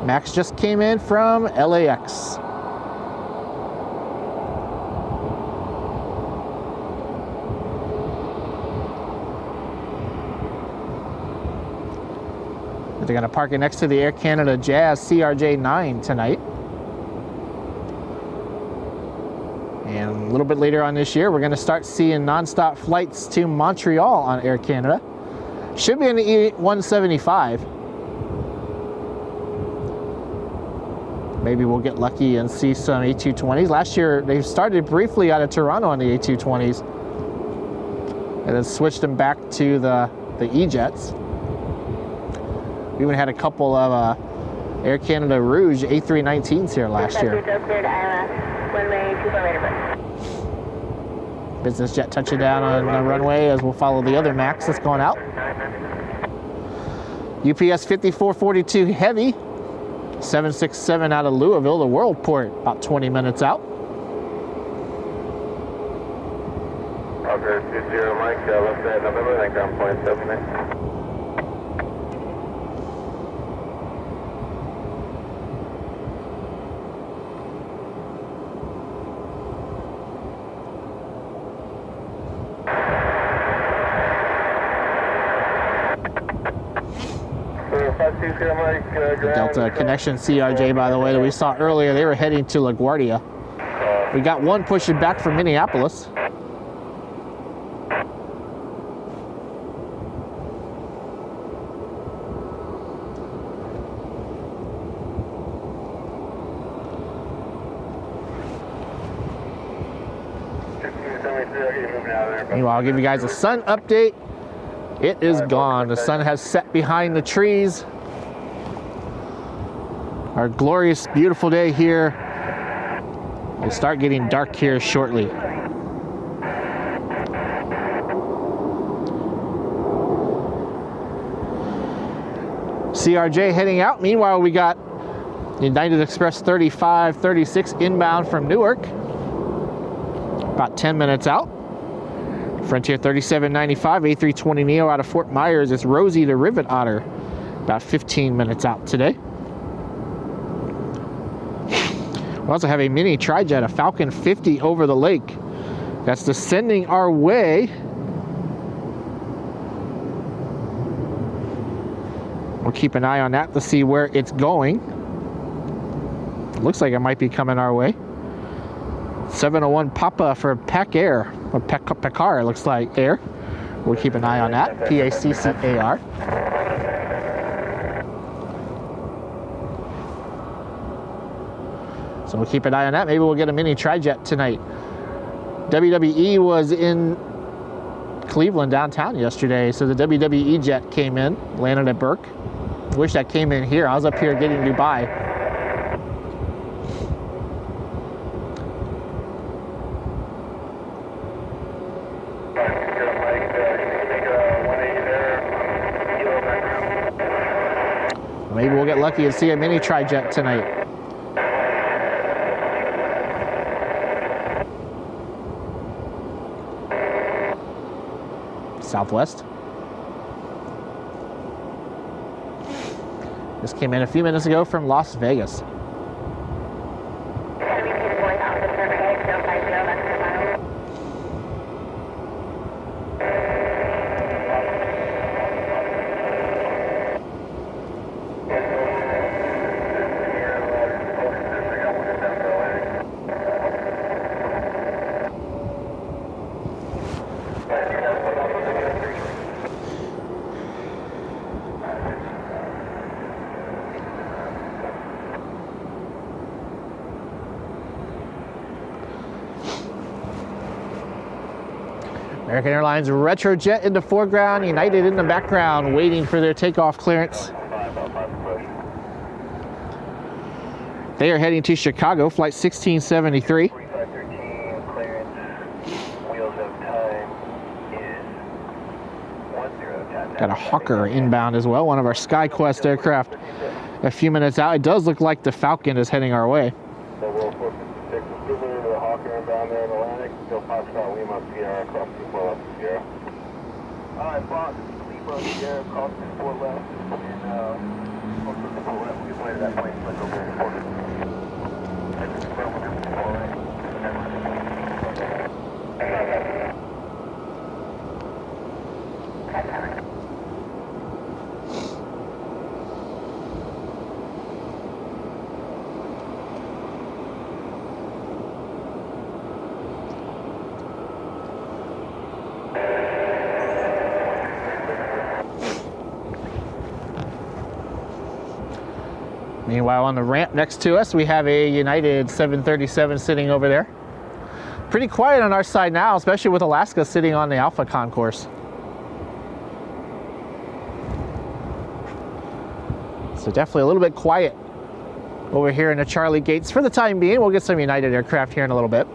Max just came in from LAX. They're going to park it next to the Air Canada Jazz CRJ9 tonight. And a little bit later on this year, we're going to start seeing nonstop flights to Montreal on Air Canada. Should be an E175. Maybe we'll get lucky and see some A220s. Last year, they started briefly out of Toronto on the A220s and then switched them back to the E-Jets. We even had a couple of Air Canada Rouge A319s here last year. Business jet touching down on the runway as we'll follow the other MAX that's going out. UPS 5442 Heavy. 767 out of Louisville, the World Port, about 20 minutes out. Okay, 20 Mike, left at November, then ground point 79. The Delta Connection CRJ, by the way, that we saw earlier, they were heading to LaGuardia. We got one pushing back from Minneapolis. Meanwhile, I'll give you guys a sun update. It is gone. The sun has set behind the trees. Our glorious, beautiful day here will start getting dark here shortly. CRJ heading out. Meanwhile, we got United Express 3536 inbound from Newark. About 10 minutes out. Frontier 3795 A320neo out of Fort Myers. It's Rosie to Rivet Otter. About 15 minutes out today. We also have a mini tri-jet, a Falcon 50 over the lake. That's descending our way. We'll keep an eye on that to see where it's going. It looks like it might be coming our way. 701 Papa for Pac Air, or Pacar, it looks like Air. We'll keep an eye on that, P-A-C-C-A-R. So we'll keep an eye on that. Maybe we'll get a mini tri-jet tonight. WWE was in Cleveland downtown yesterday, so the WWE jet came in, landed at Burke. Wish that came in here. I was up here getting Dubai. Maybe we'll get lucky and see a mini tri-jet tonight. Southwest. This came in a few minutes ago from Las Vegas. American Airlines Retrojet in the foreground, United in the background, waiting for their takeoff clearance. They are heading to Chicago, flight 1673. 4513 clearance, wheels of time is 10. Got a Hawker inbound as well, one of our SkyQuest aircraft a few minutes out. It does look like the Falcon is heading our way. So we'll 456 is Googler to the Hawker inbound there in Atlantic. Still Foxtrot Lima Sierra, cross 24 left Sierra. Alright, Fox, Lima Sierra, cross 24 left, and cross 24 left. We can play that plane, let's go forward. Meanwhile, on the ramp next to us, we have a United 737 sitting over there. Pretty quiet on our side now, especially with Alaska sitting on the Alpha concourse. So definitely a little bit quiet over here in the Charlie gates for the time being. We'll get some United aircraft here in a little bit.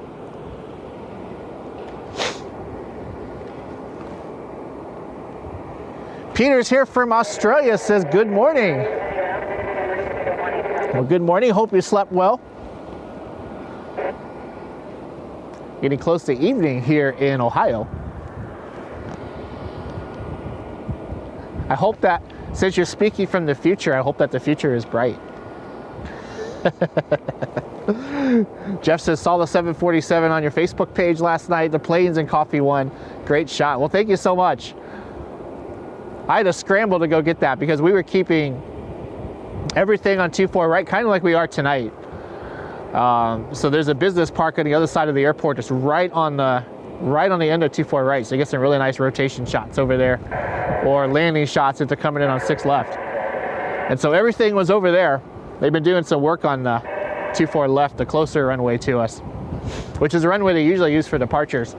Peter's here from Australia, says good morning. Well, good morning. Hope you slept well. Getting close to evening here in Ohio. I hope that, since you're speaking from the future, I hope that the future is bright. Jeff says, saw the 747 on your Facebook page last night. The planes and coffee one. Great shot. Well, thank you so much. I had to scramble to go get that because we were keeping everything on 24 right, kind of like we are tonight. So there's a business park on the other side of the airport, just right on the end of 24 right. So you get some really nice rotation shots over there, or landing shots if they're coming in on 6 left. And so everything was over there. They've been doing some work on the 24 left, the closer runway to us, which is a runway they usually use for departures.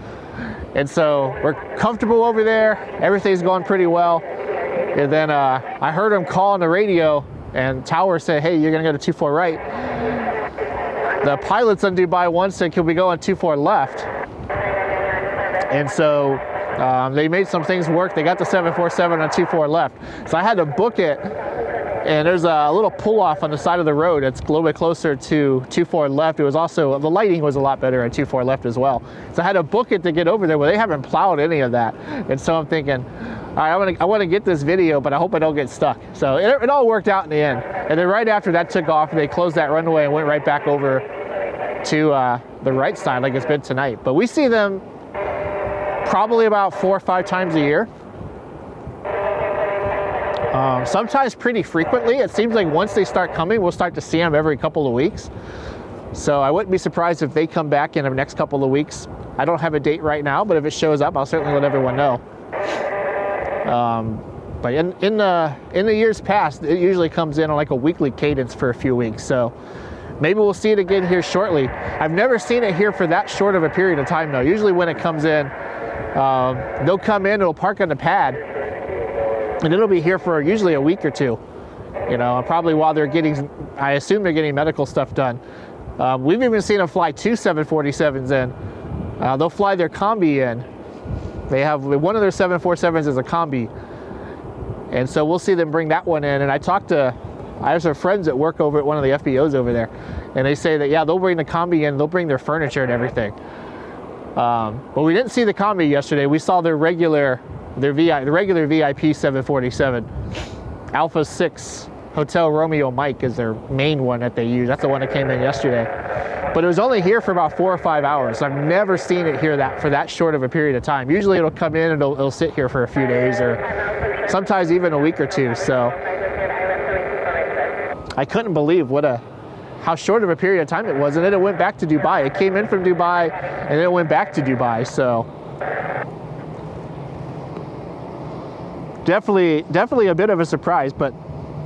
And so we're comfortable over there. Everything's going pretty well. And then I heard him call on the radio, and Tower said, hey, you're gonna go to 24 right. The pilots on Dubai 1 said, can we go on 24 left? And so they made some things work. They got the 747 on 24 left. So I had to book it, and there's a little pull off on the side of the road. It's a little bit closer to 24 left. It was also, the lighting was a lot better at 24 left as well. So I had to book it to get over there, but they haven't plowed any of that. And so I'm thinking, all right, I want to get this video, but I hope I don't get stuck. So it all worked out in the end. And then right after that took off, they closed that runway and went right back over to the right side like it's been tonight. But we see them probably about 4 or 5 times a year. Sometimes pretty frequently. It seems like once they start coming, we'll start to see them every couple of weeks. So I wouldn't be surprised if they come back in the next couple of weeks. I don't have a date right now, but if it shows up, I'll certainly let everyone know. But in the years past, it usually comes in on like a weekly cadence for a few weeks. So maybe we'll see it again here shortly. I've never seen it here for that short of a period of time though. Usually when it comes in, they'll come in, it'll park on the pad, and it'll be here for usually a week or two. You know, probably while they're getting, I assume they're getting medical stuff done. We've even seen them fly 2 747s in. They'll fly their combi in. They have one of their 747s is a combi. And so we'll see them bring that one in. And I have some friends that work over at one of the FBOs over there. And they say that, yeah, they'll bring the combi in, they'll bring their furniture and everything. But we didn't see the combi yesterday. We saw the regular VIP 747. Alpha 6 Hotel Romeo Mike is their main one that they use. That's the one that came in yesterday. But it was only here for about 4 or 5 hours. I've never seen it here for that short of a period of time. Usually it'll come in and it'll sit here for a few days or sometimes even a week or two. So I couldn't believe how short of a period of time it was. And then it went back to Dubai. It came in from Dubai and then it went back to Dubai. So definitely a bit of a surprise, but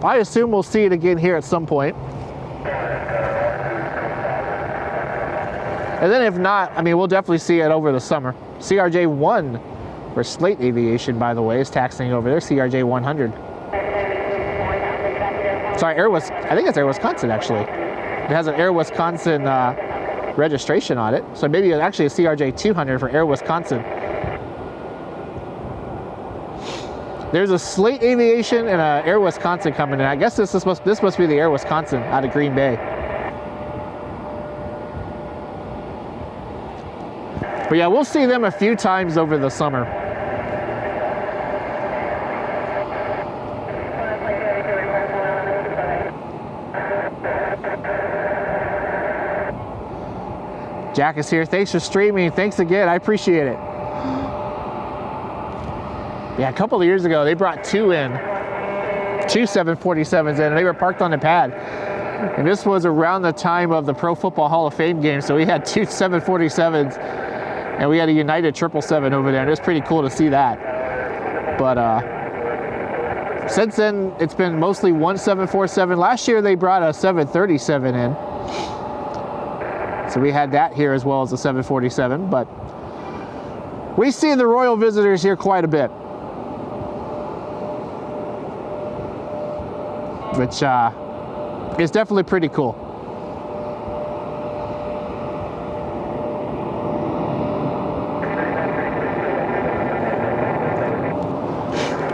I assume we'll see it again here at some point. And then if not, I mean, we'll definitely see it over the summer. CRJ1 for Slate Aviation, by the way, is taxiing over there, CRJ 100. Sorry, I think it's Air Wisconsin, actually. It has an Air Wisconsin registration on it. So maybe it's actually a CRJ 200 for Air Wisconsin. There's a Slate Aviation and a Air Wisconsin coming in. I guess this must be the Air Wisconsin out of Green Bay. But yeah, we'll see them a few times over the summer. Jack is here. Thanks for streaming. Thanks again. I appreciate it. Yeah, a couple of years ago, they brought two 747s in, and they were parked on the pad. And this was around the time of the Pro Football Hall of Fame game, so we had two 747s, and we had a United 777 over there, and it was pretty cool to see that. But since then, it's been mostly one 747. Last year, they brought a 737 in. So we had that here as well as the 747, but we see the Royal visitors here quite a bit, which is definitely pretty cool.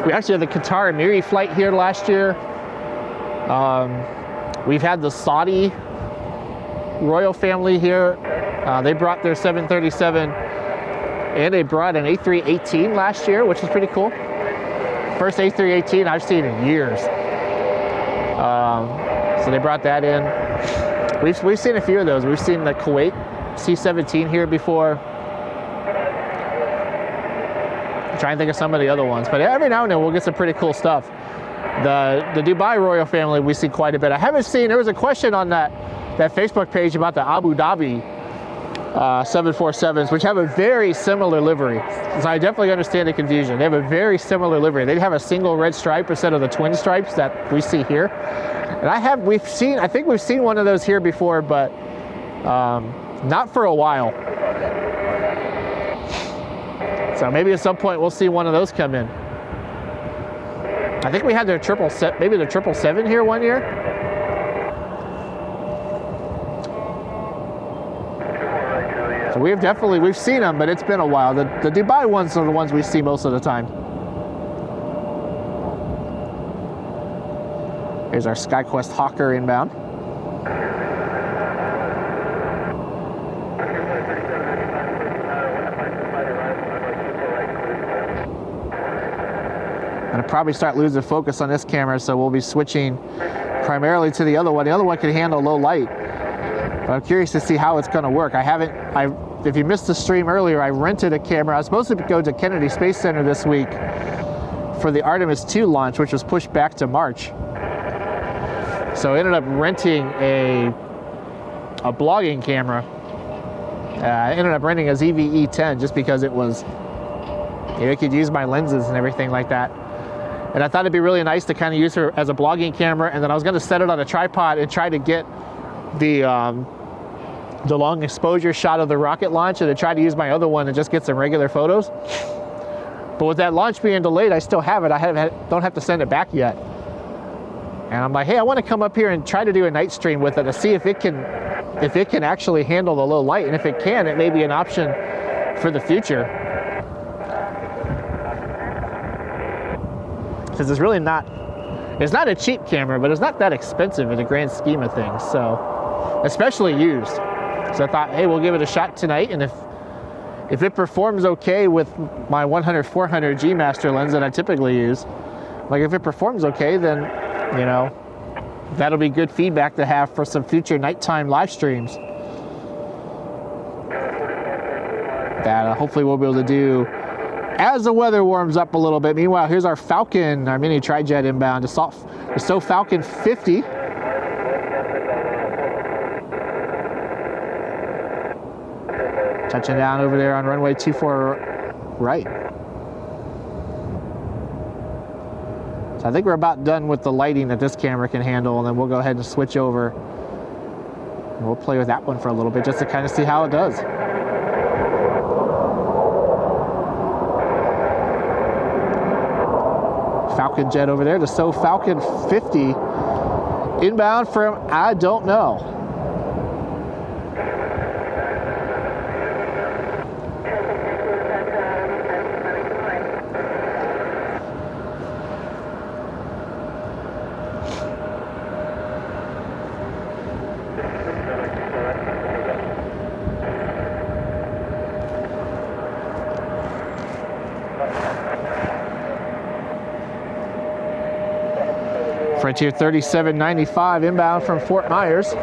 We actually had the Qatar Emiri flight here last year. We've had the Saudi Royal family here. They brought their 737 and they brought an A318 last year, which is pretty cool. First A318 I've seen in years. So they brought that in. We've seen a few of those. We've seen the Kuwait C-17 here before. I'm trying to think of some of the other ones, but every now and then we'll get some pretty cool stuff. The Dubai Royal family we see quite a bit. I haven't seen, there was a question on that Facebook page about the Abu Dhabi 747s, which have a very similar livery. So I definitely understand the confusion. They have a very similar livery. They have a single red stripe instead of the twin stripes that we see here. And I think we've seen one of those here before, but not for a while. So maybe at some point we'll see one of those come in. I think we had their maybe the 777 here one year. So we've seen them, but it's been a while. The Dubai ones are the ones we see most of the time. Here's our SkyQuest Hawker inbound. I'm gonna probably start losing focus on this camera, so we'll be switching primarily to the other one. The other one can handle low light. But I'm curious to see how it's going to work. If you missed the stream earlier, I rented a camera. I was supposed to go to Kennedy Space Center this week for the Artemis 2 launch, which was pushed back to March. So I ended up renting a blogging camera. I ended up renting a ZVE-10 just because it was, I could use my lenses and everything like that. And I thought it'd be really nice to kind of use her as a blogging camera, and then I was going to set it on a tripod and try to get the long exposure shot of the rocket launch, and to try to use my other one and just get some regular photos. But with that launch being delayed, I still have it. I don't have to send it back yet. And I'm like, hey, I want to come up here and try to do a night stream with it to see if it can actually handle the low light. And if it can, it may be an option for the future. Because it's really not a cheap camera, but it's not that expensive in the grand scheme of things. So, especially used. So I thought, hey, we'll give it a shot tonight, and if it performs okay with my 100-400 G Master lens that I typically use, like if it performs okay, then that'll be good feedback to have for some future nighttime live streams that hopefully we'll be able to do as the weather warms up a little bit. Meanwhile, here's our Falcon, our mini tri-jet inbound, the Dassault Falcon 50. Touching down over there on runway 24 right. So I think we're about done with the lighting that this camera can handle, and then we'll go ahead and switch over. And we'll play with that one for a little bit just to kind of see how it does. Falcon jet over there. Dassault Falcon 50 inbound from I don't know. Frontier 3795 inbound from Fort Myers.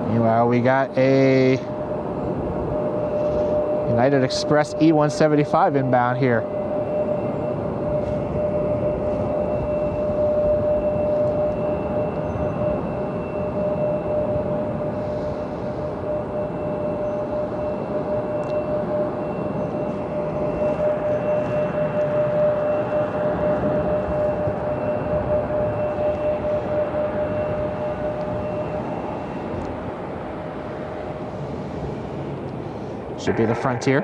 Meanwhile, we got a United Express E175 inbound here. Should be the Frontier.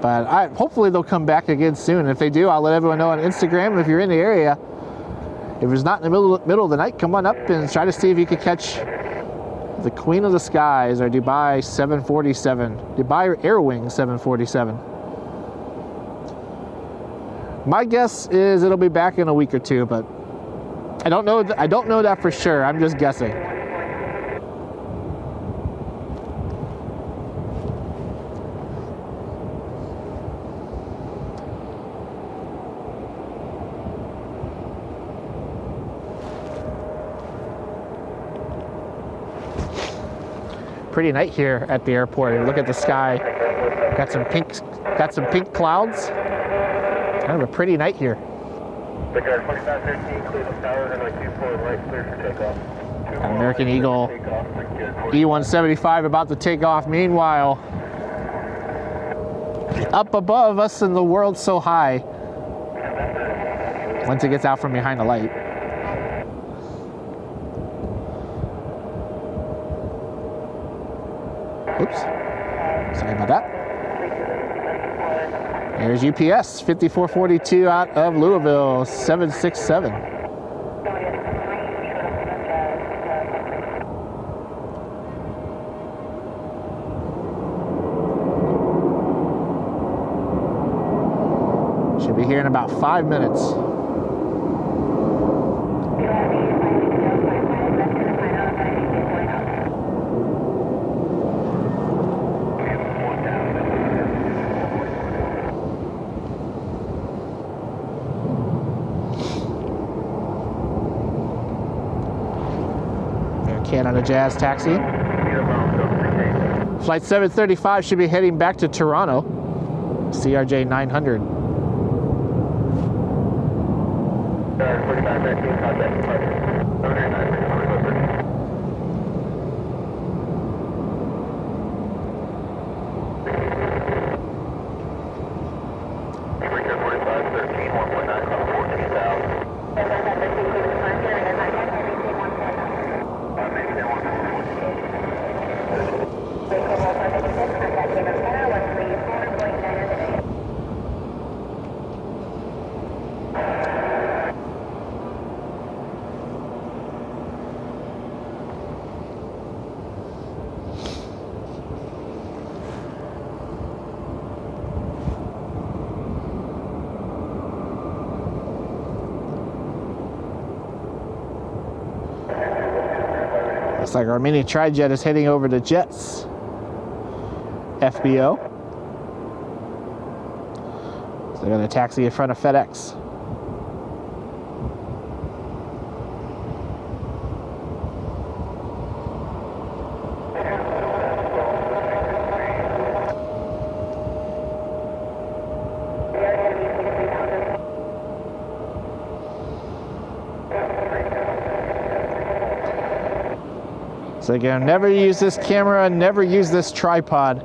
But hopefully they'll come back again soon. If they do, I'll let everyone know on Instagram. If you're in the area, if it's not in the middle of the night, come on up and try to see if you can catch the Queen of the Skies, or Dubai 747, Dubai Airwing 747. My guess is it'll be back in a week or two, but I don't know that for sure. I'm just guessing. Pretty night here at the airport. Look at the sky. Got some pink clouds. Kind of a pretty night here. American Eagle E175 about to take off. Meanwhile, up above us and the world so high. Once it gets out from behind the light. Oops, sorry about that. There's UPS 5442 out of Louisville 767. Should be here in about 5 minutes. Canada Jazz taxi. Flight 735 should be heading back to Toronto. CRJ 900. Looks like our mini tri-jet is heading over to Jets FBO. So they're going to taxi in front of FedEx. So again, never use this camera, never use this tripod.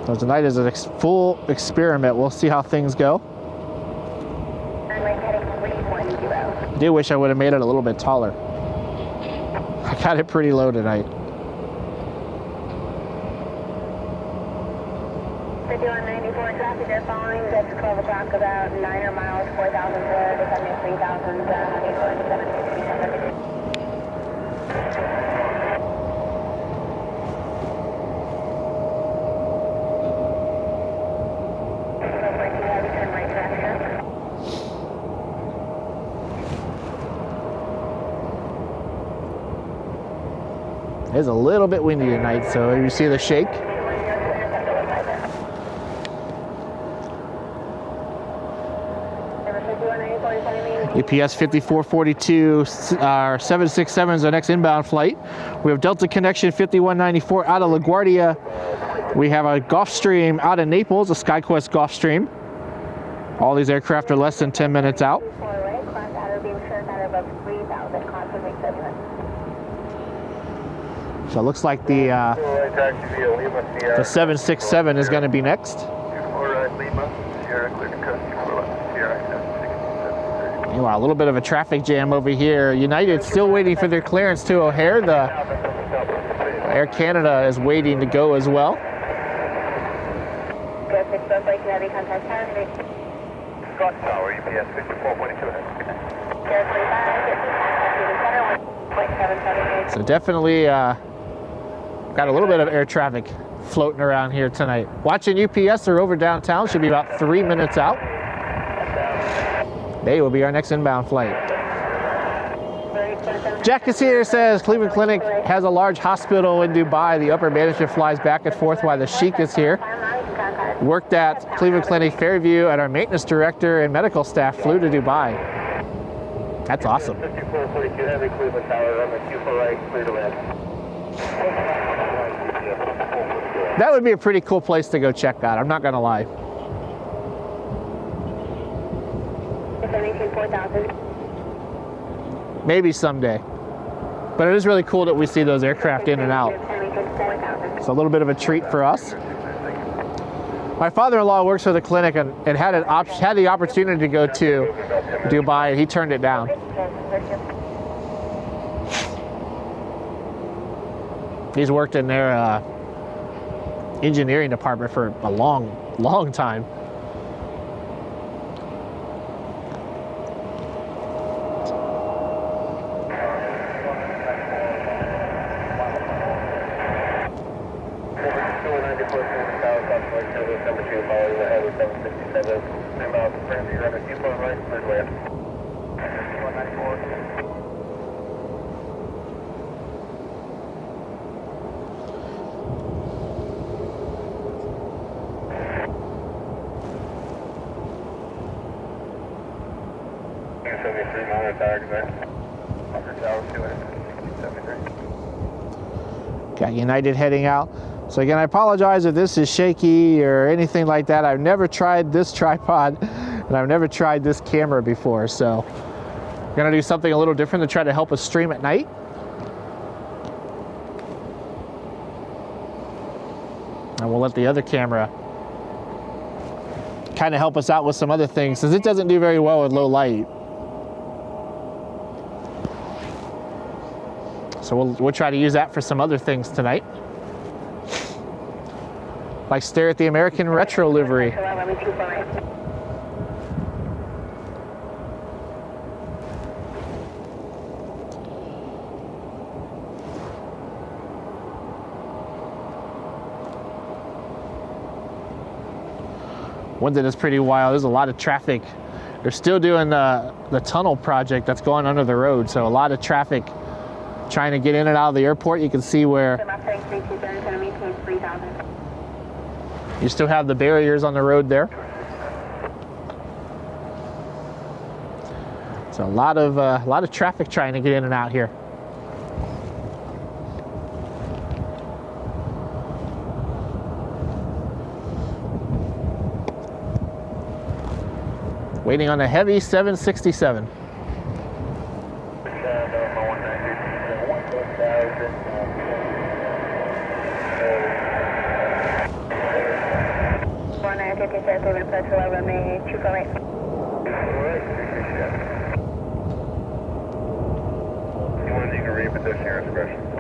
So tonight is a full experiment. We'll see how things go. I do wish I would have made it a little bit taller. I got it pretty low tonight. 5194 traffic, they're following. That's 12 o'clock, about 9 miles, 4,000 there. They're coming at 3,000, 847. It's a little bit windy tonight, so you see the shake. UPS 5442, our 767 is our next inbound flight. We have Delta Connection 5194 out of LaGuardia. We have a Gulfstream out of Naples, a SkyQuest Gulfstream. All these aircraft are less than 10 minutes out. So it looks like the 767 is going to be next. Meanwhile, a little bit of a traffic jam over here. United's still waiting for their clearance to O'Hare. The Air Canada is waiting to go as well. Scott Tower, UPS 5442. So definitely got a little bit of air traffic floating around here tonight. Watching UPS, they're over downtown, should be about 3 minutes out. They will be our next inbound flight. Jack is here, says Cleveland Clinic has a large hospital in Dubai. The upper management flies back and forth while the Sheikh is here. Worked at Cleveland Clinic Fairview, and our maintenance director and medical staff flew to Dubai. That's awesome. 5442 Heavy Cleveland Tower, on the 24 right, clear to land. That would be a pretty cool place to go check out, I'm not gonna lie. Maybe someday. But it is really cool that we see those aircraft in and out. It's a little bit of a treat for us. My father-in-law works for the clinic and had the opportunity to go to Dubai, and he turned it down. He's worked in their engineering department for a long time. Got United heading out. So again, I apologize if this is shaky or anything like that. I've never tried this tripod and I've never tried this camera before. So I'm gonna do something a little different to try to help us stream at night. And we'll let the other camera kind of help us out with some other things, since it doesn't do very well with low light. So we'll try to use that for some other things tonight. Like stare at the American retro livery. One thing that's pretty wild, there's a lot of traffic. They're still doing the tunnel project that's going under the road, so a lot of traffic trying to get in and out of the airport. You can see where you still have the barriers on the road there. So a lot of traffic trying to get in and out here. Waiting on a heavy 767. position your expression.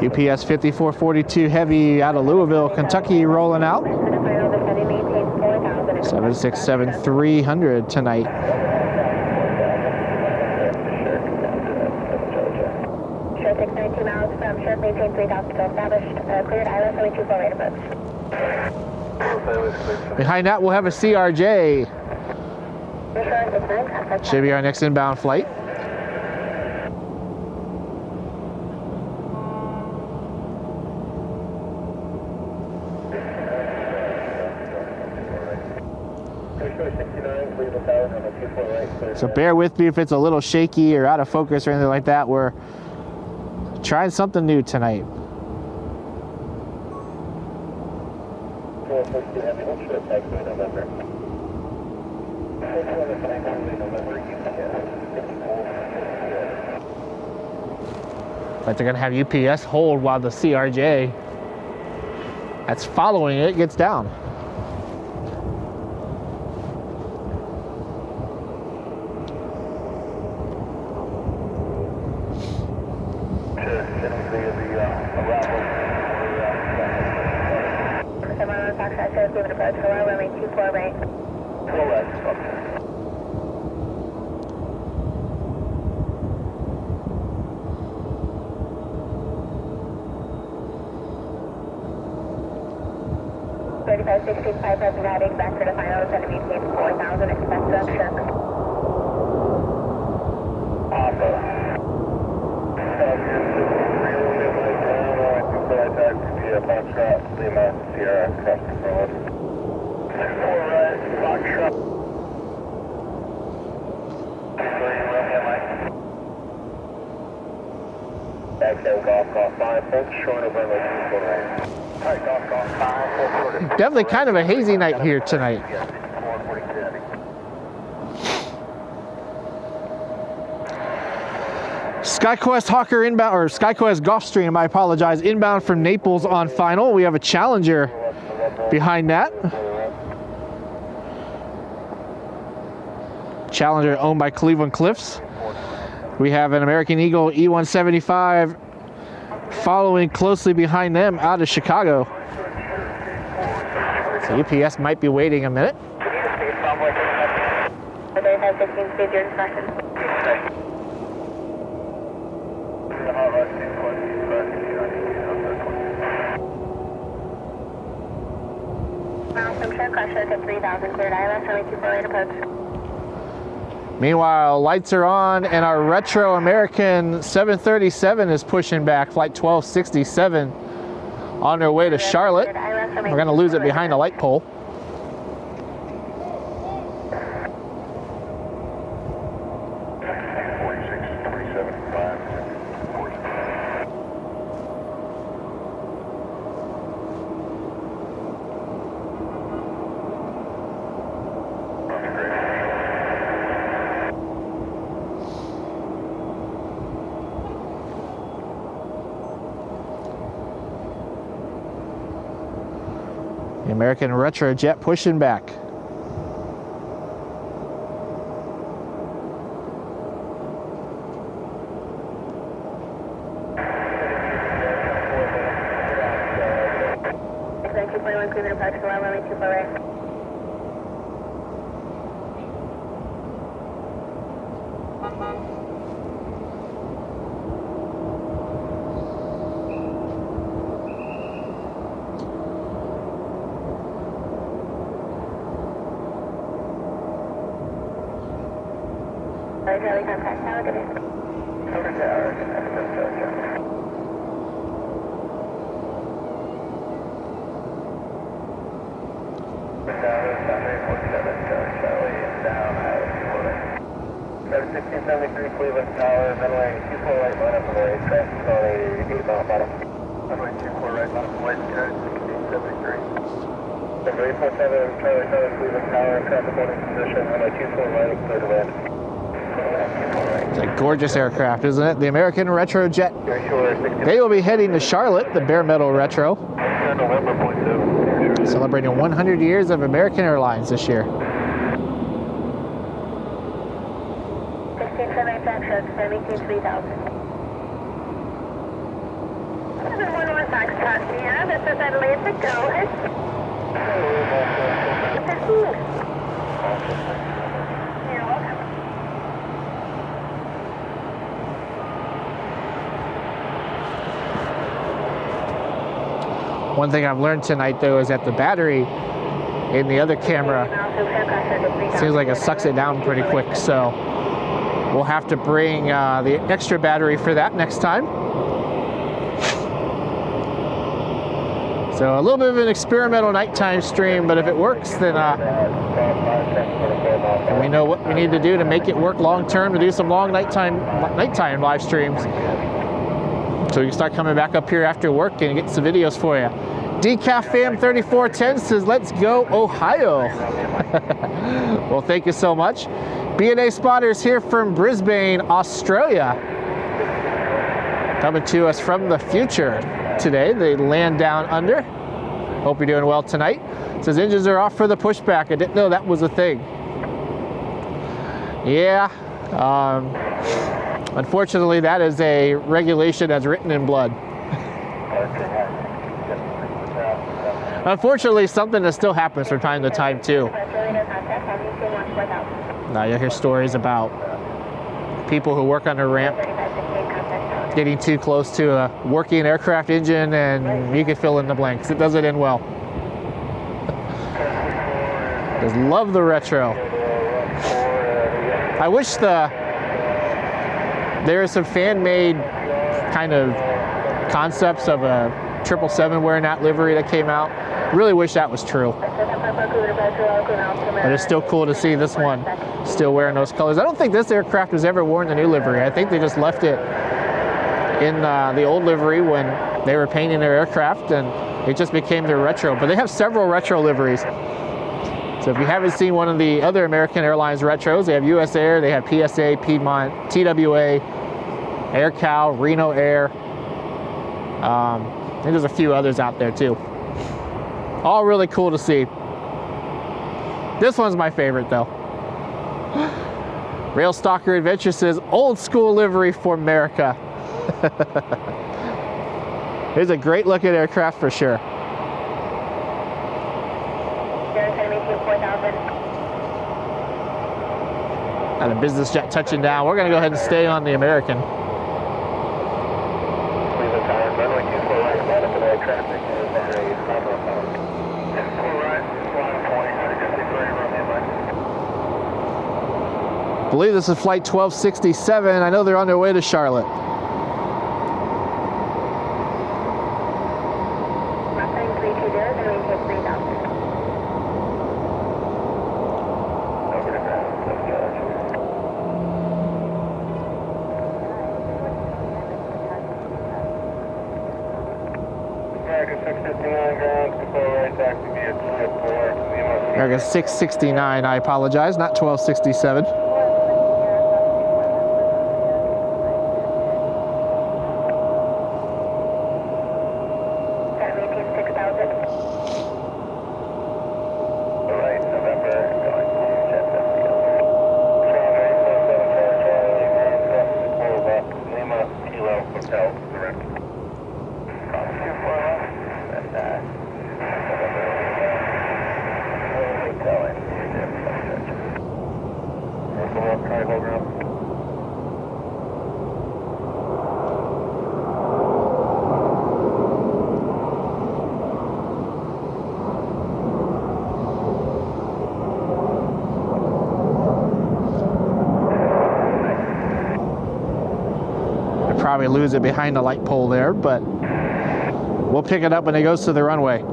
UPS 5442 Heavy out of Louisville, Kentucky, rolling out. 767-300 tonight. Sure 692 miles from Sure, maintain 3000 to established. Cleared ILS 724 rate approach. Behind that, we'll have a CRJ. Should be our next inbound flight. So bear with me if it's a little shaky or out of focus or anything like that. We're trying something new tonight. But they're gonna have UPS hold while the CRJ that's following it gets down. Heading back to the final, going to maintain 4000, expect to check. Definitely kind of a hazy night here tonight. SkyQuest Hawker inbound, or SkyQuest Gulfstream, I apologize, inbound from Naples on final. We have a Challenger behind that. Challenger owned by Cleveland Cliffs. We have an American Eagle E175 following closely behind them out of Chicago. So UPS might be waiting a minute. Meanwhile, lights are on and our retro American 737 is pushing back, flight 1267 on their way to Charlotte. We're going to lose it behind a light pole. The American Retrojet pushing back. Cleveland Tower, runway 24 right, line up on the right track, runway 8 mile bottom. Runway 24 right, line up on the right track, 1673. Number 847, Charlie Tower, Cleveland Tower, traffic holding position, runway 24 right, clear to land. It's a gorgeous aircraft, isn't it? The American Retro Jet. They will be heading to Charlotte, the bare metal Retro. Celebrating 100 years of American Airlines this year. 1678 Foxtrot, 173000. 711 Foxtrot, Sierra, this is Atlanta, go ahead. 15. You're welcome. One thing I've learned tonight, though, is that the battery in the other camera seems like it sucks it down pretty quick, so we'll have to bring the extra battery for that next time. So a little bit of an experimental nighttime stream, but if it works, then we know what we need to do to make it work long term, to do some long nighttime live streams. So you can start coming back up here after work and get some videos for you. Decaf Fam 3410 says, let's go Ohio. Well, thank you so much. B&A Spotters here from Brisbane, Australia. Coming to us from the future today. They land down under. Hope you're doing well tonight. It says engines are off for the pushback. I didn't know that was a thing. Yeah. Unfortunately, that is a regulation that's written in blood. Unfortunately, something that still happens from time to time, too. Now you'll hear stories about people who work on a ramp getting too close to a working aircraft engine, and you can fill in the blanks. It doesn't end well. Just love the Retro. I wish there are some fan-made kind of concepts of a 777 wearing that livery that came out. Really wish that was true. But it's still cool to see this one still wearing those colors. I don't think this aircraft has ever worn the new livery. I think they just left it in the old livery when they were painting their aircraft, and it just became their Retro. But they have several Retro liveries. So if you haven't seen one of the other American Airlines Retros, they have US Air, they have PSA, Piedmont, TWA, AirCal, Reno Air. I think there's a few others out there too. All really cool to see. This one's my favorite though. Rail Stalker Adventure says, old school livery for America. It's a great looking aircraft for sure. Got a business jet touching down. We're going to go ahead and stay on the American. I believe this is flight 1267. I know they're on their way to Charlotte. American 669, I apologize, not 1267. Probably lose it behind the light pole there, but we'll pick it up when it goes to the runway.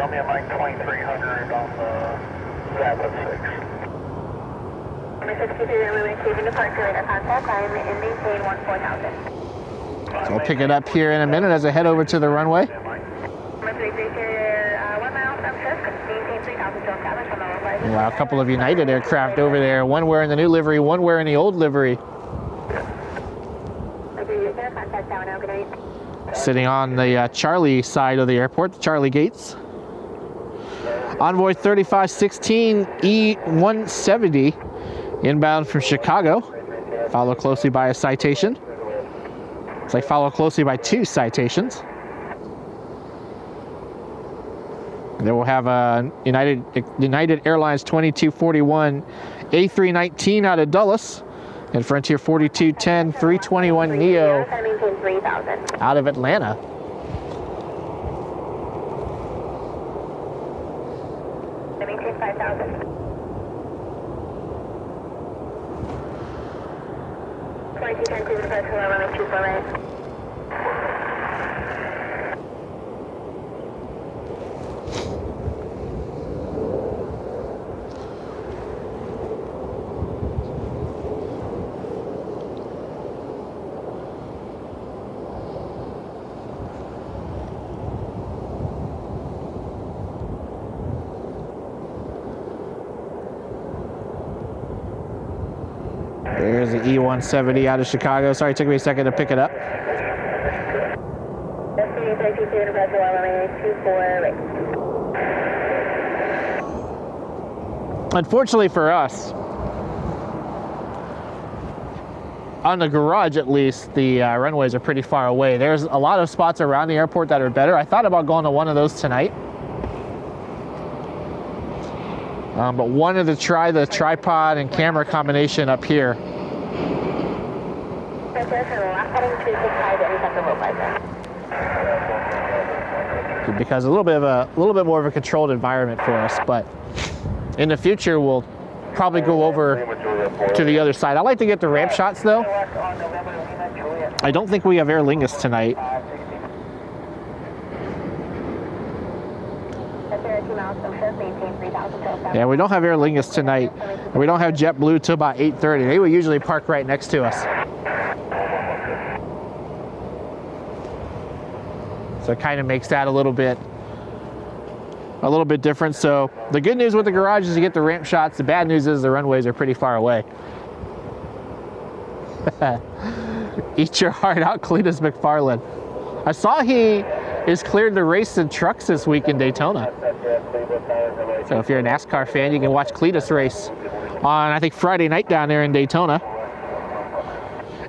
throw me a Mike 2300 on the Zappa 6. So we'll pick it up here in a minute as I head over to the runway. Wow, a couple of United aircraft over there. One wearing the new livery, one wearing the old livery. Sitting on the Charlie side of the airport, the Charlie gates. Envoy 3516 E170 inbound from Chicago. Followed closely by a citation. It's like followed closely by 2 citations. And then we'll have a United Airlines 2241 A319 out of Dulles. And Frontier 4210 321 Neo out of Atlanta. There's the E170 out of Chicago. Sorry, it took me a second to pick it up. Unfortunately for us, on the garage at least, the runways are pretty far away. There's a lot of spots around the airport that are better. I thought about going to one of those tonight. But wanted to try the tripod and camera combination up here. Because a little bit more of a controlled environment for us, but in the future we'll probably go over to the other side. I like to get the ramp shots though. I don't think we have Aer Lingus tonight. Yeah, we don't have Aer Lingus tonight. And we don't have JetBlue till about 8:30. They would usually park right next to us. So it kind of makes that a little bit different. So the good news with the garage is you get the ramp shots. The bad news is the runways are pretty far away. Eat your heart out, Cletus McFarland. I saw he is cleared to race in trucks this week in Daytona. So if you're a NASCAR fan, you can watch Cletus race on, I think, Friday night down there in Daytona.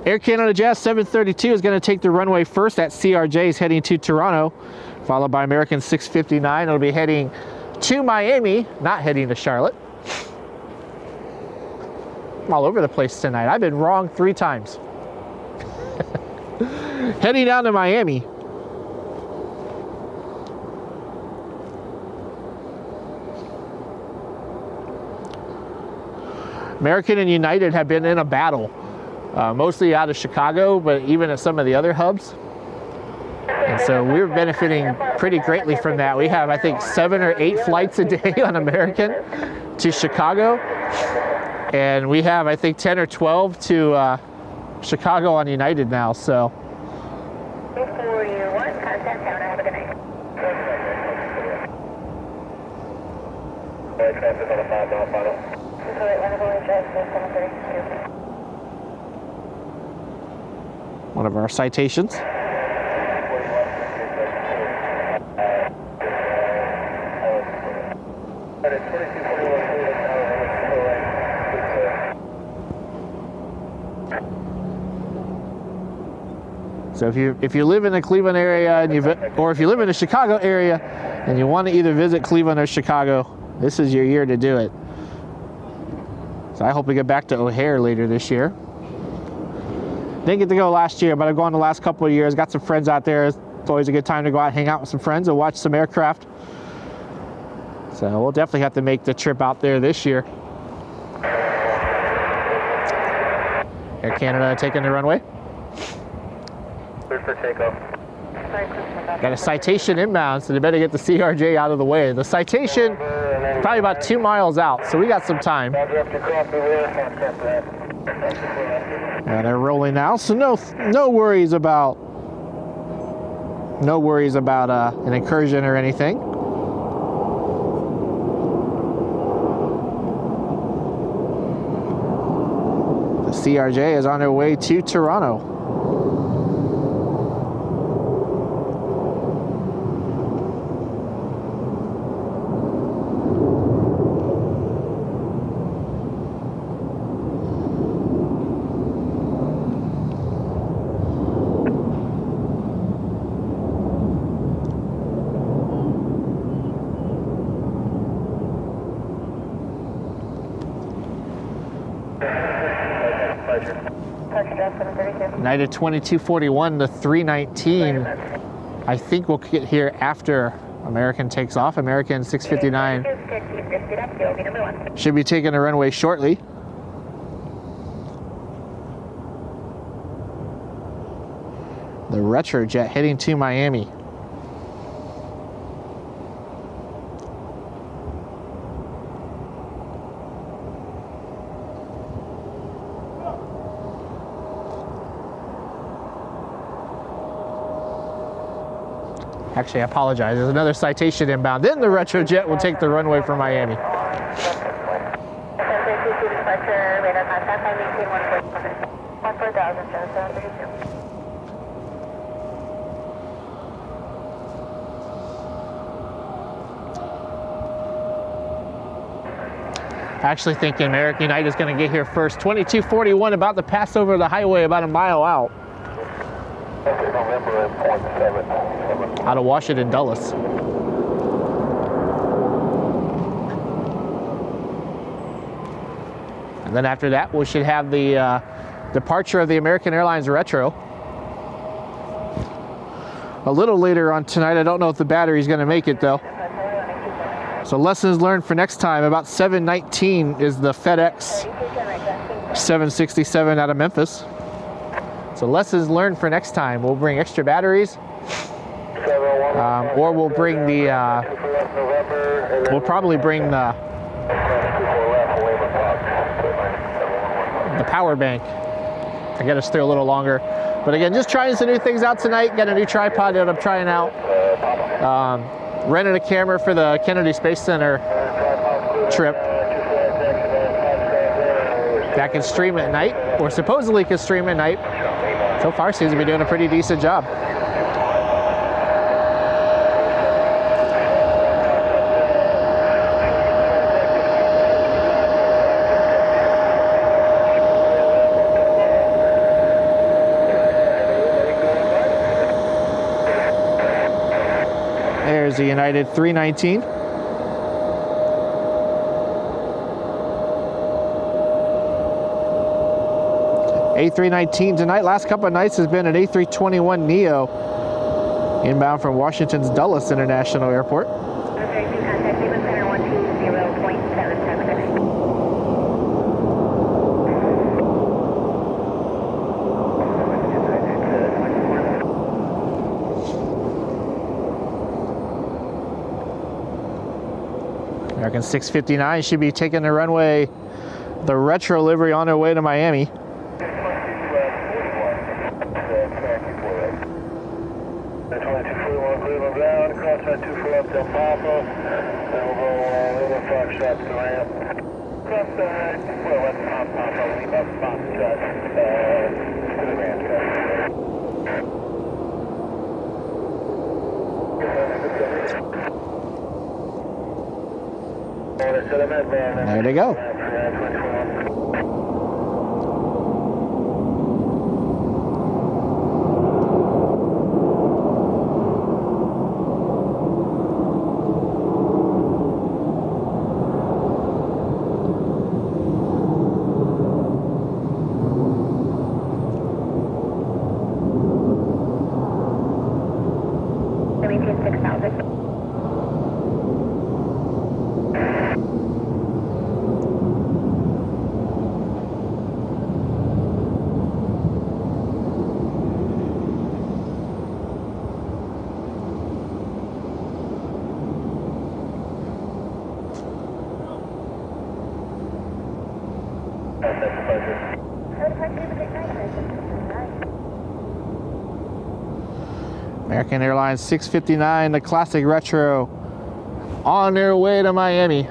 Air Canada Jazz 732 is going to take the runway first at CRJ's heading to Toronto, followed by American 659. It'll be heading to Miami, not heading to Charlotte. I'm all over the place tonight. I've been wrong 3 times. Heading down to Miami. American and United have been in a battle, mostly out of Chicago, but even at some of the other hubs. And so we're benefiting pretty greatly from that. We have, I think, 7 or 8 flights a day on American to Chicago. And we have, I think, 10 or 12 to Chicago on United now, so. One of our citations. So if you live in the Cleveland area and or if you live in the Chicago area and you want to either visit Cleveland or Chicago, this is your year to do it. So I hope we get back to O'Hare later this year. Didn't get to go last year, but I've gone the last couple of years. Got some friends out there. It's always a good time to go out and hang out with some friends and watch some aircraft. So we'll definitely have to make the trip out there this year. Air Canada taking the runway. Clear for takeoff. Got a citation inbound, so they better get the CRJ out of the way. The citation, probably about 2 miles out, so we got some time. And they're rolling now, so no worries about an incursion or anything. The CRJ is on their way to Toronto. United 2241 to 319. I think we'll get here after American takes off. American 659 should be taking the runway shortly. The retro jet heading to Miami. Actually, I apologize. There's another citation inbound. Then the retro jet will take the runway for Miami. Actually thinking American United is going to get here first. 2241 about to pass over the highway about a mile out. Out of Washington Dulles. And then after that, we should have the departure of the American Airlines Retro. A little later on tonight. I don't know if the battery's going to make it though. So lessons learned for next time. About 7:19 is the FedEx 767 out of Memphis. So lessons learned for next time. We'll bring extra batteries, or we'll bring the, we'll probably bring the power bank to get us through a little longer. But again, just trying some new things out tonight. Got a new tripod that I'm trying out. Rented a camera for the Kennedy Space Center trip. That can stream at night, or supposedly can stream at night. So far, seems to be doing a pretty decent job. There's the United 319. A319 tonight. Last couple of nights has been an A321 Neo inbound from Washington's Dulles International Airport. American 659 should be taking the runway, the retro livery, on their way to Miami. There they go. American Airlines 659, the Classic Retro, on their way to Miami.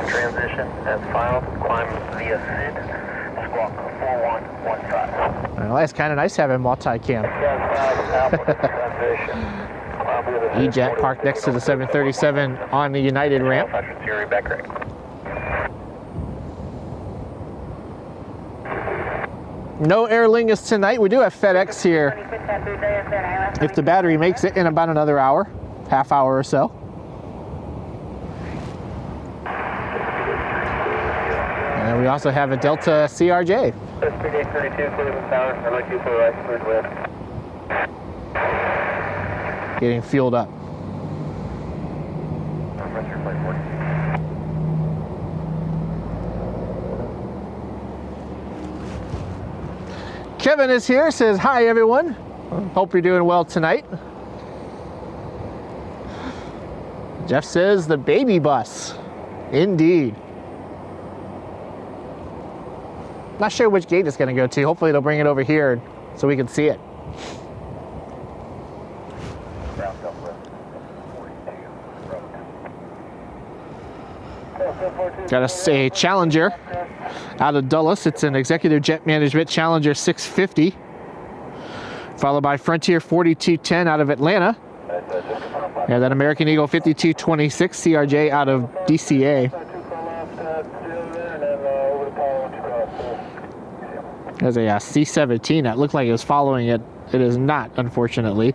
Transition as filed, climb via SID, squawk 4115. Well, it's kind of nice having multi-cam. E-Jet parked next to the 737 on the United ramp. No Aer Lingus tonight. We do have FedEx here if the battery makes it in about another hour, half hour or so. And we also have a Delta CRJ. Getting fueled up. Kevin is here, says hi everyone. Hope you're doing well tonight. Jeff says the baby bus. Indeed. Not sure which gate it's going to go to. Hopefully they'll bring it over here so we can see it. Got a Challenger out of Dulles. It's an Executive Jet Management Challenger 650. Followed by Frontier 4210 out of Atlanta. And that American Eagle 5226 CRJ out of DCA. There's a C-17 that looked like it was following it. It is not, unfortunately.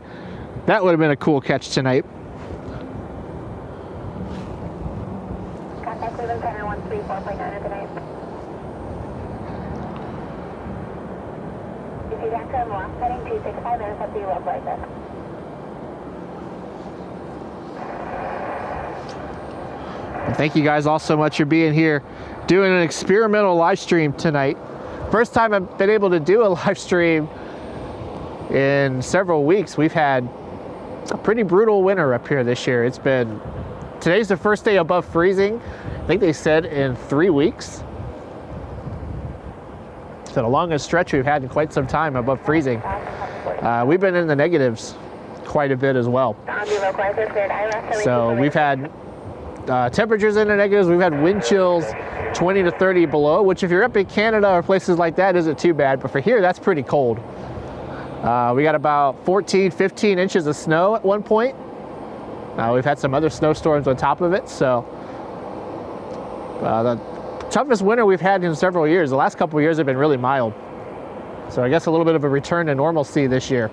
That would have been a cool catch tonight. Contact Cleveland Center 134.9 tonight. If you got to lost heading 265, intercept the road like this. Thank you guys all so much for being here, doing an experimental live stream tonight. First time I've been able to do a live stream in several weeks. We've had a pretty brutal winter up here this year. It's been, today's the first day above freezing. I think they said in 3 weeks. It's been the longest stretch we've had in quite some time above freezing. We've been in the negatives quite a bit as well. So we've had temperatures in the negatives. We've had wind chills 20 to 30 below, which if you're up in Canada or places like that isn't too bad, but for here that's pretty cold. We got about 14, 15 inches of snow at one point. We've had some other snowstorms on top of it, so the toughest winter we've had in several years. The last couple of years have been really mild, so I guess a little bit of a return to normalcy this year.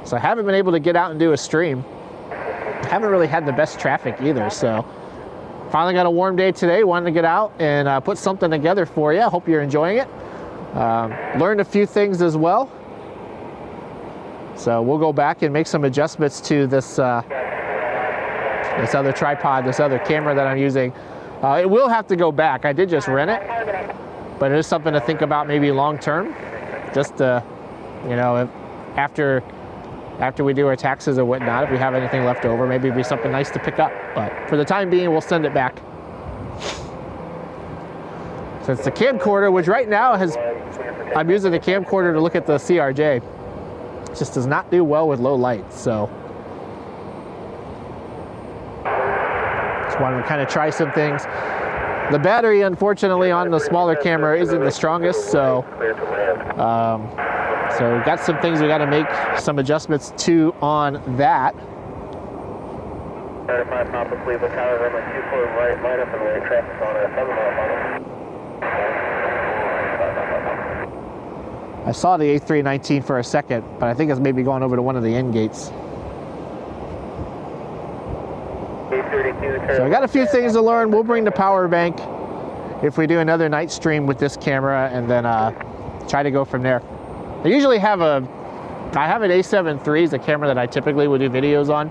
So I haven't been able to get out and do a stream. Haven't really had the best traffic either, so finally got a warm day today. Wanted to get out and put something together for you. Hope you're enjoying it. Learned a few things as well. So we'll go back and make some adjustments to this this other tripod, this other camera that I'm using. It will have to go back. I did just rent it, but it is something to think about maybe long term. Just you know, after we do our taxes or whatnot, if we have anything left over, maybe it'd be something nice to pick up. But for the time being, we'll send it back. So it's the camcorder, which right now I'm using the camcorder to look at the CRJ. It just does not do well with low light, so just wanted to kind of try some things. The battery, unfortunately, on the smaller camera isn't the strongest, so so we've got some things we got to make some adjustments to on that. I saw the A319 for a second, but I think it's maybe going over to one of the end gates. So I got a few things to learn. We'll bring the power bank if we do another night stream with this camera, and then try to go from there. I usually have I have an A7 III, is a camera that I typically would do videos on,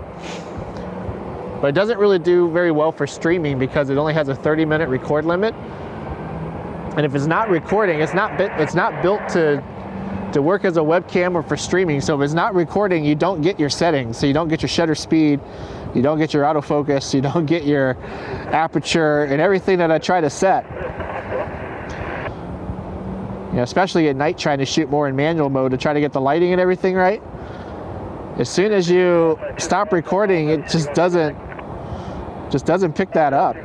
but it doesn't really do very well for streaming because it only has a 30-minute record limit. And if it's not recording, it's not built to to work as a webcam or for streaming. So if it's not recording, you don't get your settings. So you don't get your shutter speed, you don't get your autofocus, you don't get your aperture and everything that I try to set. You know, especially at night trying to shoot more in manual mode to try to get the lighting and everything right. As soon as you stop recording, it just doesn't pick that up.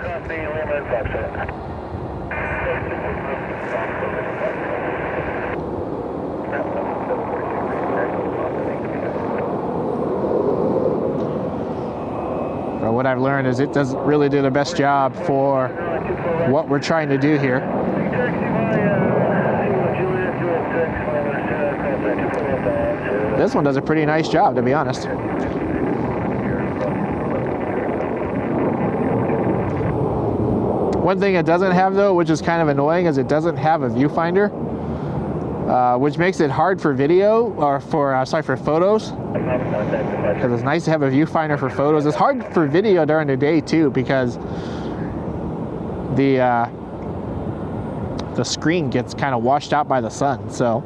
But what I've learned is it doesn't really do the best job for what we're trying to do here. This one does a pretty nice job, to be honest. One thing it doesn't have, though, which is kind of annoying, is it doesn't have a viewfinder, which makes it hard for video, or for photos. Because it's nice to have a viewfinder for photos. It's hard for video during the day too, because the screen gets kind of washed out by the sun. So,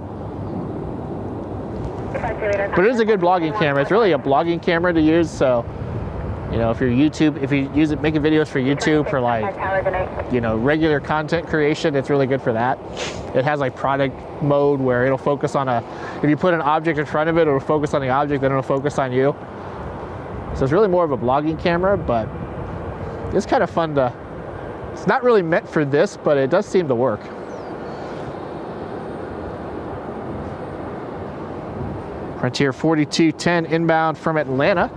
but it is a good blogging camera. It's really a blogging camera to use. So, you know, if you use it, making videos for YouTube for, like, you know, regular content creation, it's really good for that. It has like product mode where it'll focus on if you put an object in front of it, it'll focus on the object, then it'll focus on you. So it's really more of a blogging camera, but it's kind of fun to, it's not really meant for this, but it does seem to work. Frontier 4210 inbound from Atlanta.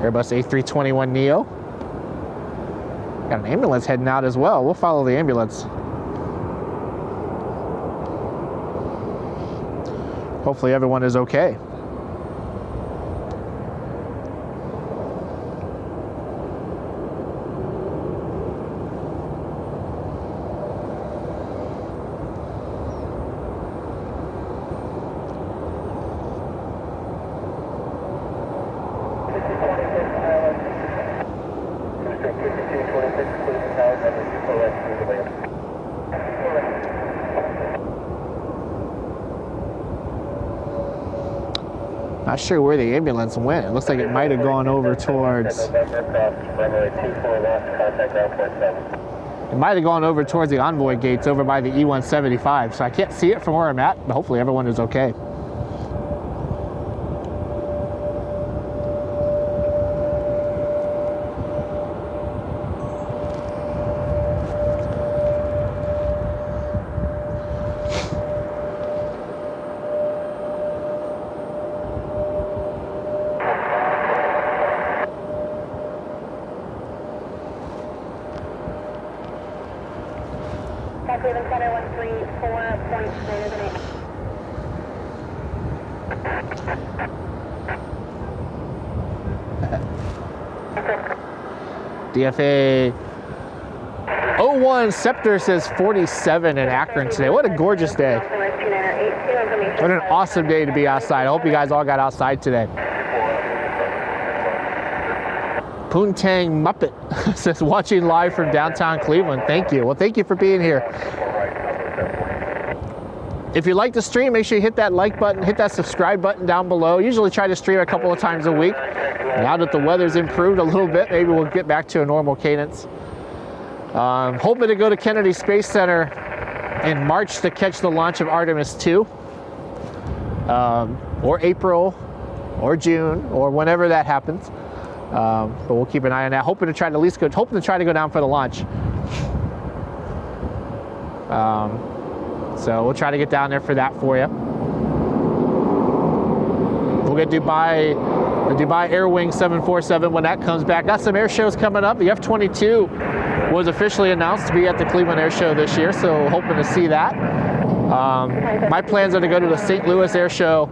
Airbus A321neo. Got an ambulance heading out as well. We'll follow the ambulance. Hopefully everyone is okay. Not sure where the ambulance went. It looks like it might have gone over towards... It might have gone over towards the envoy gates over by the E-175. So I can't see it from where I'm at, but hopefully everyone is okay. Cleveland Center 134 points greater than 8. DFA 01 Scepter says 47 in Akron today. What a gorgeous day. What an awesome day to be outside. I hope you guys all got outside today. Poontang Muppet says watching live from downtown Cleveland. Thank you. Well, thank you for being here. If you like the stream, make sure you hit that like button, hit that subscribe button down below. Usually try to stream a couple of times a week. Now that the weather's improved a little bit, maybe we'll get back to a normal cadence. Hoping to go to Kennedy Space Center in March to catch the launch of Artemis 2, or April, or June, or whenever that happens. But we'll keep an eye on that. Hoping to try to at least go down for the launch. So we'll try to get down there for that for you. We'll get the Dubai Air Wing 747 when that comes back. Got some air shows coming up. The F-22 was officially announced to be at the Cleveland Air Show this year, so hoping to see that. My plans are to go to the St. Louis Air Show,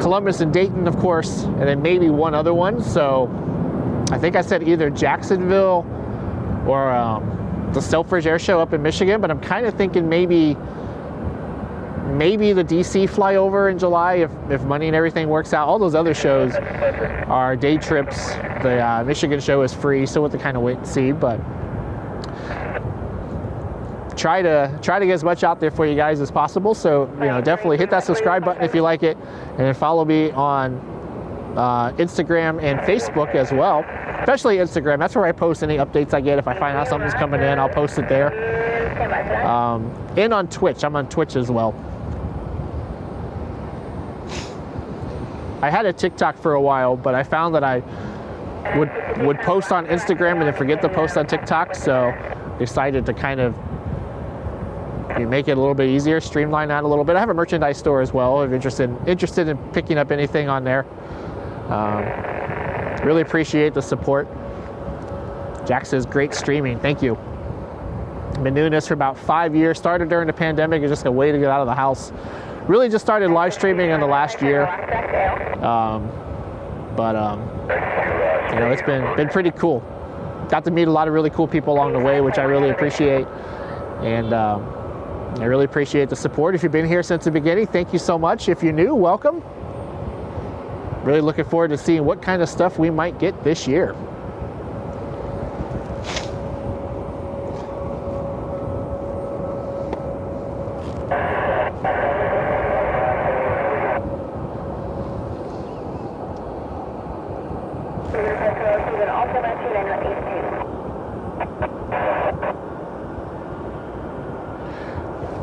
Columbus and Dayton, of course, and then maybe one other one. So I think I said either Jacksonville or the Selfridge Air Show up in Michigan, but I'm kind of thinking maybe the DC flyover in July if money and everything works out. All those other shows are day trips. The Michigan show is free, so we'll have to kind of wait and see. But try to get as much out there for you guys as possible. So definitely hit that subscribe button if you like it, and then follow me on Instagram and Facebook as well, especially Instagram. That's where I post any updates I get. If I find out something's coming in, I'll post it there. And on Twitch. I'm on Twitch as well. I had a TikTok for a while, but I found that I would post on Instagram and then forget to post on TikTok, so decided to kind of make it a little bit easier, streamline that a little bit. I have a merchandise store as well if you're interested in picking up anything on there. Really appreciate the support. Jack says, great streaming. Thank you. I've been doing this for about 5 years. Started during the pandemic. It's just a way to get out of the house. Really just started live streaming in the last year. It's been pretty cool. Got to meet a lot of really cool people along the way, which I really appreciate. And I really appreciate the support. If you've been here since the beginning, thank you so much. If you're new, welcome. Really looking forward to seeing what kind of stuff we might get this year.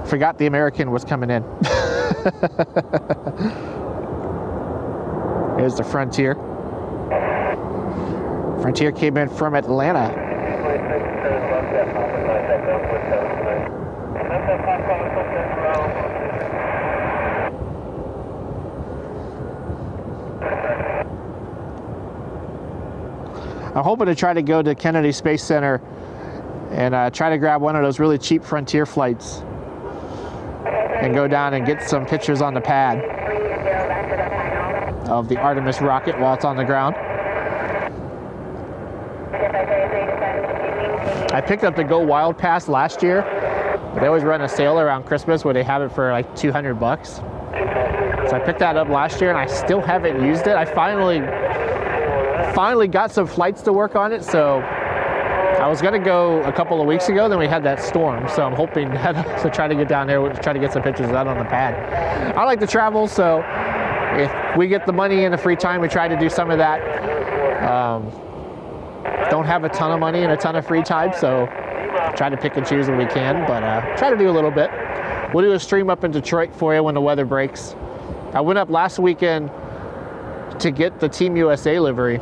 Forgot the American was coming in. Here's the Frontier. Frontier came in from Atlanta. I'm hoping to try to go to Kennedy Space Center and try to grab one of those really cheap Frontier flights and go down and get some pictures on the pad of the Artemis rocket while it's on the ground. I picked up the Go Wild Pass last year. They always run a sale around Christmas where they have it for like $200. So I picked that up last year and I still haven't used it. I finally got some flights to work on it, so I was gonna go a couple of weeks ago, then we had that storm, so I'm hoping to try to get down there, try to get some pictures of that on the pad. I like to travel, so if we get the money and the free time, we try to do some of that. Don't have a ton of money and a ton of free time, so try to pick and choose when we can, but try to do a little bit. We'll do a stream up in Detroit for you when the weather breaks. I went up last weekend to get the Team USA livery.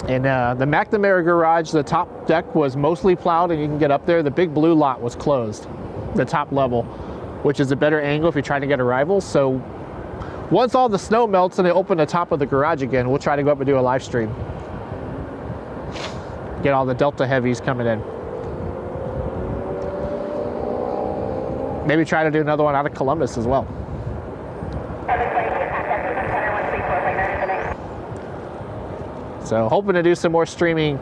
And the McNamara garage, the top deck was mostly plowed and you can get up there. The big blue lot was closed, the top level, which is a better angle if you're trying to get arrivals. So once all the snow melts and they open the top of the garage again, we'll try to go up and do a live stream. Get all the Delta heavies coming in. Maybe try to do another one out of Columbus as well. So hoping to do some more streaming.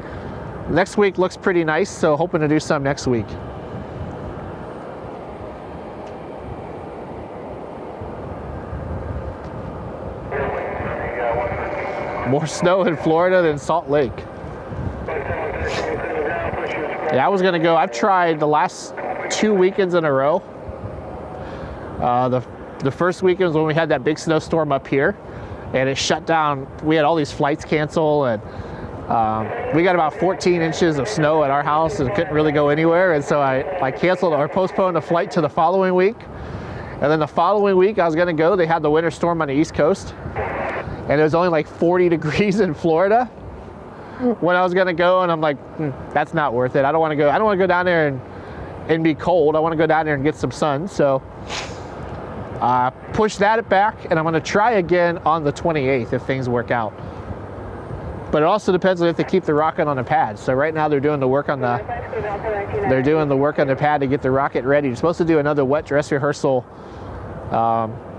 Next week looks pretty nice, so hoping to do some next week. More snow in Florida than Salt Lake. Yeah, I was gonna go. I've tried the last 2 weekends in a row. The first weekend was when we had that big snowstorm up here, and it shut down. We had all these flights cancel, and we got about 14 inches of snow at our house and couldn't really go anywhere. And so I canceled or postponed a flight to the following week. And then the following week I was gonna go, they had the winter storm on the East Coast, and it was only like 40 degrees in Florida when I was gonna go, and I'm like, that's not worth it. I don't wanna go down there and be cold. I wanna go down there and get some sun. So push that back, and I'm gonna try again on the 28th if things work out. But it also depends on if they keep the rocket on the pad. So right now they're doing the work on the pad to get the rocket ready. They're supposed to do another wet dress rehearsal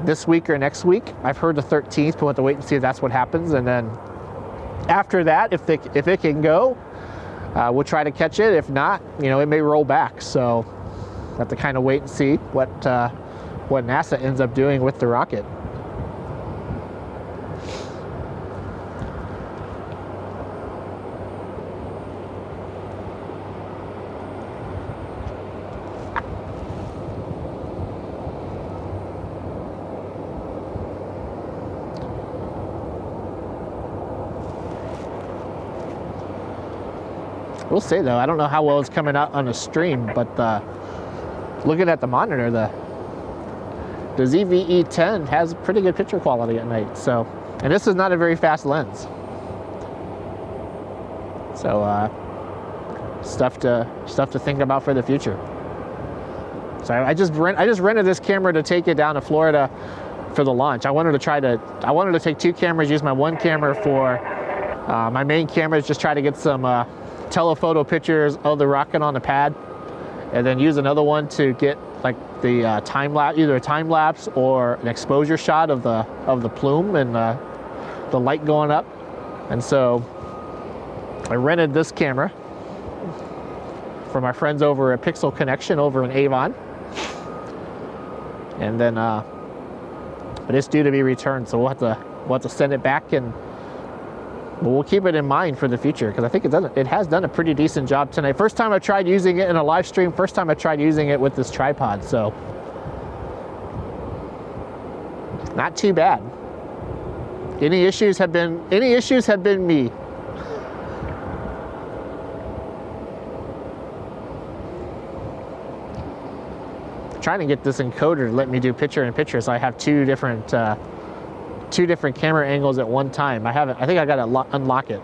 this week or next week. I've heard the 13th, but we'll have to wait and see if that's what happens. And then after that, if it can go, we'll try to catch it. If not, it may roll back. So we'll have to kind of wait and see what NASA ends up doing with the rocket. We'll say though, I don't know how well it's coming out on the stream, but looking at the monitor, the ZVE10 has pretty good picture quality at night. So, and this is not a very fast lens. So stuff to think about for the future. So I just rented this camera to take it down to Florida for the launch. I wanted to take 2 cameras, use my 1 camera for my main camera, just try to get some telephoto pictures of the rocket on the pad, and then use another one to get like the time lapse, either a time lapse or an exposure shot of the plume and the light going up. And so I rented this camera from my friends over at Pixel Connection over in Avon, and then but it's due to be returned, so we'll have to send it back, and we'll keep it in mind for the future, because I think it has done a pretty decent job tonight. First time I tried using it in a live stream, first time I tried using it with this tripod, so not too bad. Any issues have been me. Trying to get this encoder to let me do picture-in-picture, so I have two different camera angles at one time. I think I gotta unlock it.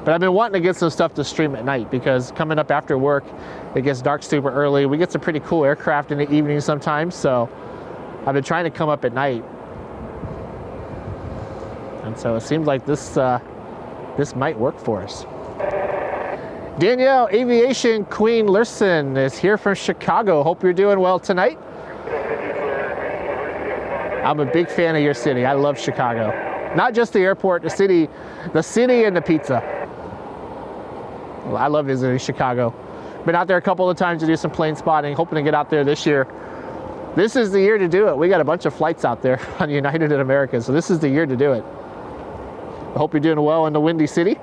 But I've been wanting to get some stuff to stream at night, because coming up after work, it gets dark super early. We get some pretty cool aircraft in the evening sometimes, so I've been trying to come up at night. And so it seems like this might work for us. Danielle Aviation Queen Lurson is here from Chicago. Hope you're doing well tonight. I'm a big fan of your city. I love Chicago. Not just the airport, the city and the pizza. I love visiting Chicago. Been out there a couple of times to do some plane spotting, hoping to get out there this year. This is the year to do it. We got a bunch of flights out there on United and American, so this is the year to do it. I hope you're doing well in the Windy City.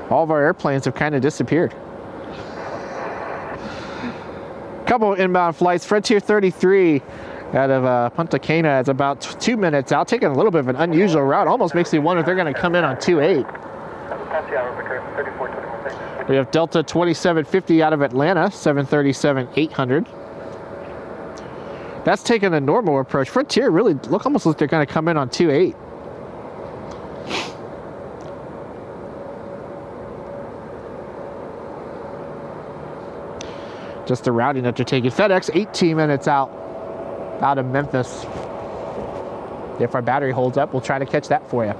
All of our airplanes have kind of disappeared. Couple of inbound flights. Frontier 33 out of Punta Cana is about 2 minutes out, taking a little bit of an unusual route. Almost makes me wonder if they're going to come in on 2-8. We have Delta 2750 out of Atlanta, 737-800. That's taking a normal approach. Frontier really almost like they're going to come in on 2-8. Just the routing that they're taking. FedEx 18 minutes out of Memphis. If our battery holds up, we'll try to catch that for you.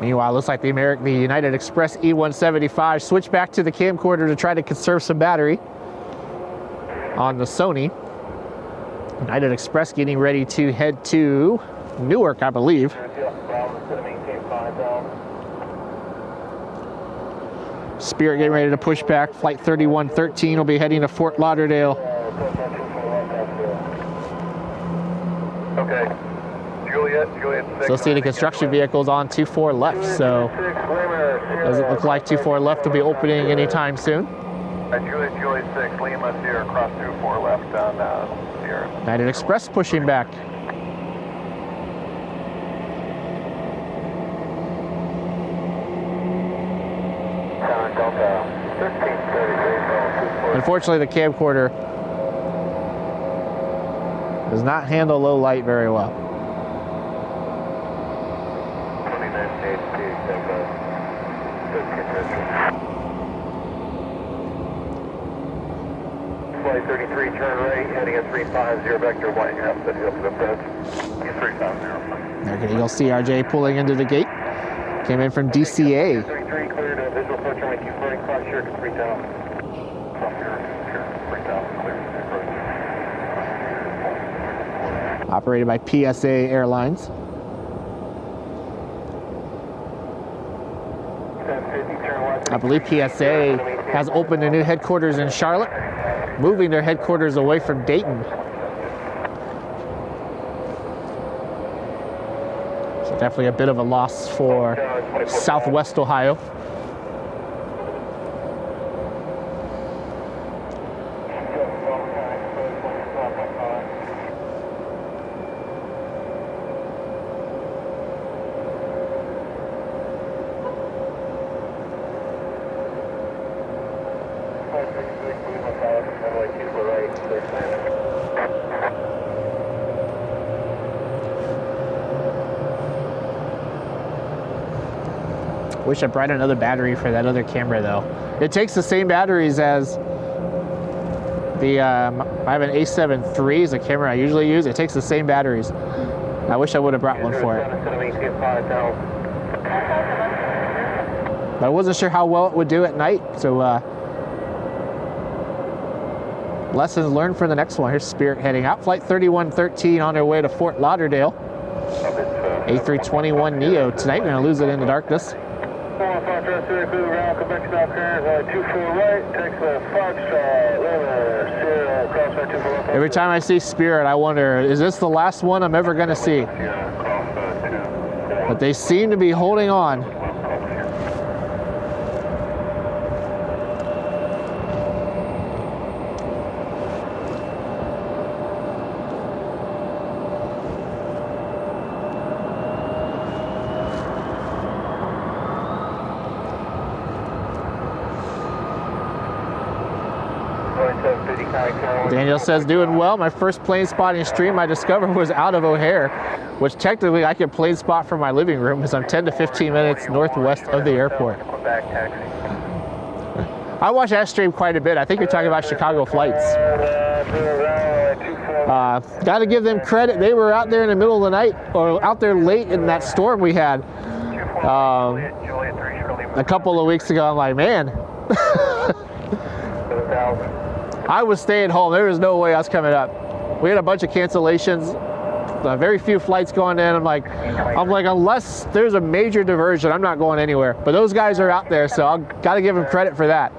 Meanwhile, it looks like the United Express E175 switched back to the camcorder to try to conserve some battery on the Sony. United Express getting ready to head to Newark, I believe. Spirit getting ready to push back. Flight 3113 will be heading to Fort Lauderdale. Okay. So see the construction vehicles on 24 left, so doesn't look like 24 left will be opening anytime soon. Juliet 6, Lima Sierra, cross 24 left on Sierra. United Express pushing back. Unfortunately, the camcorder does not handle low light very well. Flight 33, turn right, heading at 350, vector 1, you're up to the approach. 350. Okay, you'll see RJ pulling into the gate. Came in from DCA. 33, cleared, visual approach, runway 2, floating cross here to 3000. Cross here, 3000, clear, approach. Operated by PSA Airlines. I believe PSA has opened a new headquarters in Charlotte, moving their headquarters away from Dayton. So definitely a bit of a loss for Southwest Ohio. Wish I brought another battery for that other camera though. It takes the same batteries as the, I have an A7 III is a camera I usually use. It takes the same batteries. I wish I would have brought one for it. But I wasn't sure how well it would do at night, so lessons learned for the next one. Here's Spirit heading out. Flight 3113 on their way to Fort Lauderdale. A321neo tonight. We're gonna lose it in the darkness. Every time I see Spirit, I wonder, is this the last one I'm ever gonna see? But they seem to be holding on. Daniel says, doing well. My first plane spotting stream I discovered was out of O'Hare, which technically I could plane spot from my living room because I'm 10 to 15 minutes northwest of the airport. I watch that stream quite a bit. I think you're talking about Chicago flights. Got to give them credit. They were out there in the middle of the night, or out there late in that storm we had a couple of weeks ago. I'm like, man. I was staying home. There was no way I was coming up. We had a bunch of cancellations, very few flights going in. I'm like, unless there's a major diversion, I'm not going anywhere. But those guys are out there, so I've got to give them credit for that.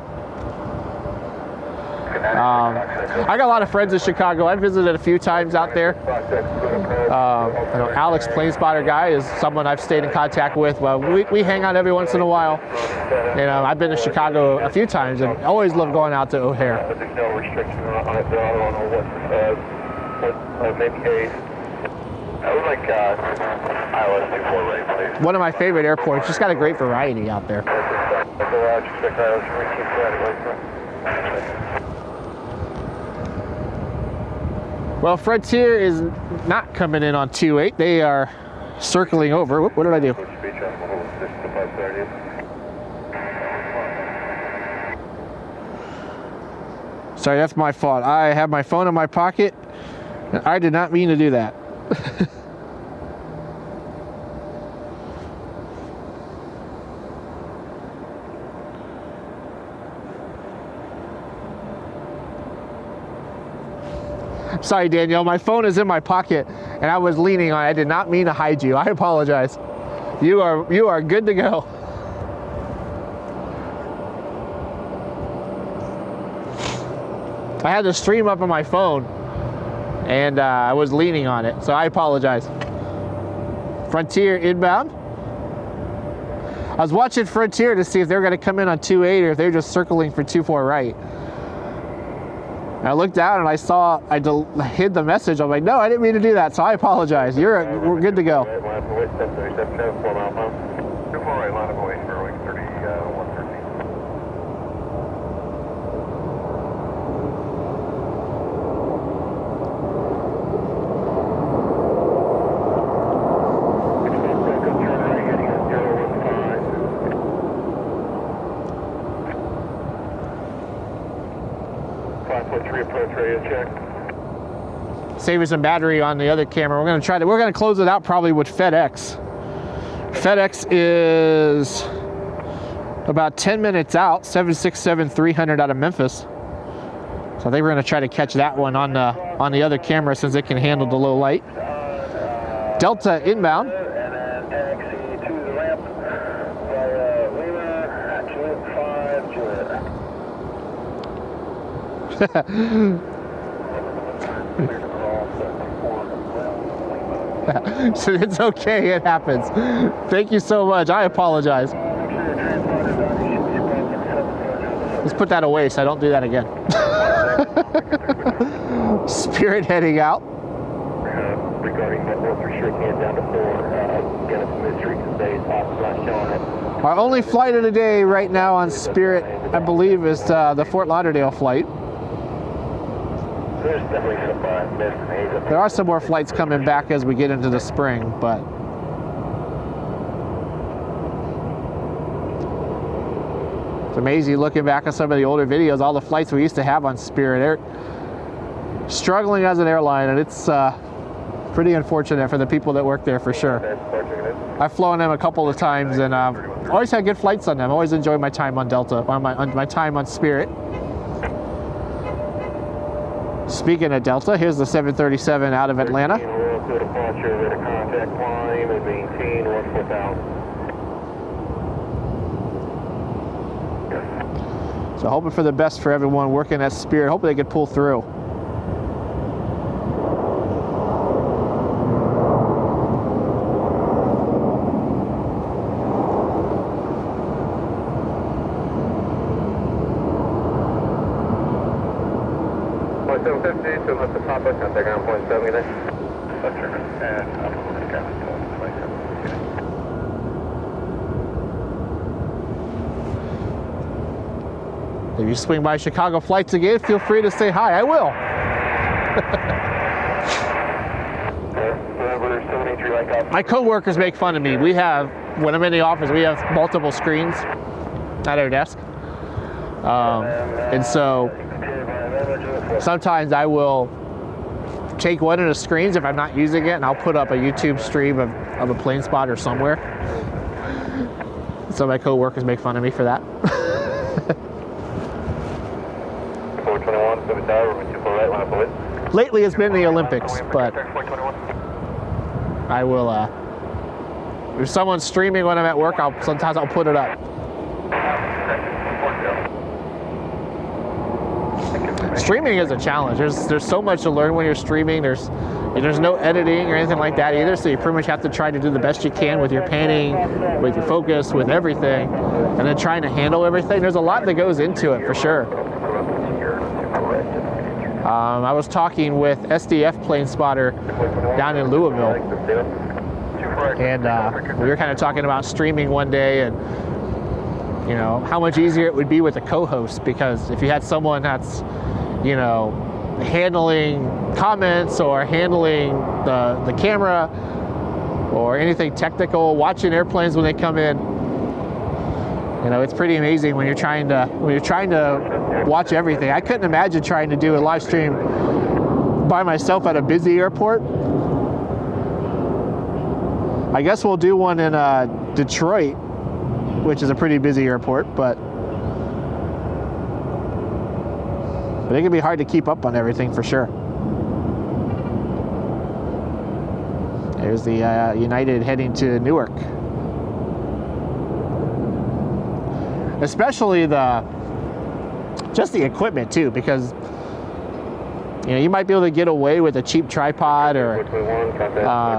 I got a lot of friends in Chicago. I visited a few times out there. I know Alex, plane spotter guy, is someone I've stayed in contact with. Well, we hang out every once in a while. And I've been to Chicago a few times and always love going out to O'Hare. There's no restriction on it. I don't know what maybe Hayes. I would like ILS 24 right, please. One of my favorite airports. Just got a great variety out there. Well, Frontier is not coming in on 28. They are circling over. What did I do? Sorry, that's my fault. I have my phone in my pocket, and I did not mean to do that. Sorry, Danielle, my phone is in my pocket, and I was leaning on it. I did not mean to hide you. I apologize. You are good to go. I had the stream up on my phone, and I was leaning on it, so I apologize. Frontier inbound. I was watching Frontier to see if they're going to come in on 28 or if they're just circling for 24 right. And I looked down and I saw, I hid the message. I'm like, no, I didn't mean to do that, so I apologize. We're good to go. Saving some battery on the other camera. We're gonna close it out probably with FedEx. FedEx is about 10 minutes out, 767-300 out of Memphis. So I think we're gonna try to catch that one on the other camera since it can handle the low light. Delta inbound. So it's okay, it happens. Thank you so much. I apologize. Let's put that away so I don't do that again. Spirit heading out. Regarding that 4-3 can down to 4, get us mystery today, not showing it. Our only flight of the day right now on Spirit, I believe, is the Fort Lauderdale flight. There's definitely some mist and haze up There are some more flights coming back as we get into the spring, but it's amazing looking back at some of the older videos, all the flights we used to have on Spirit. They're struggling as an airline, and it's pretty unfortunate for the people that work there for sure. I've flown them a couple of times and always had good flights on them. Always enjoyed my time on Delta, or my time on Spirit. Speaking of Delta, here's the 737 out of Atlanta. So hoping for the best for everyone working at Spirit. Hoping they could pull through. If you swing by Chicago flights again, feel free to say hi. I will. My coworkers make fun of me. We have, when I'm in the office, we have multiple screens at our desk. And so sometimes I will take one of the screens if I'm not using it, and I'll put up a YouTube stream of a plane spotter somewhere. So my coworkers make fun of me for that. 421, Lately it's been the Olympics, but I will, if someone's streaming when I'm at work, sometimes I'll put it up. Streaming is a challenge. There's so much to learn when you're streaming. There's no editing or anything like that either, so you pretty much have to try to do the best you can with your panning, with your focus, with everything, and then trying to handle everything. There's a lot that goes into it for sure. I was talking with SDF Plane Spotter down in Louisville, and we were kind of talking about streaming one day, and you know how much easier it would be with a co-host, because if you had someone that's, you know, handling comments or handling the camera or anything technical, watching airplanes when they come in, you know, it's pretty amazing when you're trying to watch everything. I couldn't imagine trying to do a live stream by myself at a busy airport. I guess we'll do one in Detroit, which is a pretty busy airport, but it can be hard to keep up on everything for sure. There's the United heading to Newark. Especially just the equipment too, because you know, you might be able to get away with a cheap tripod or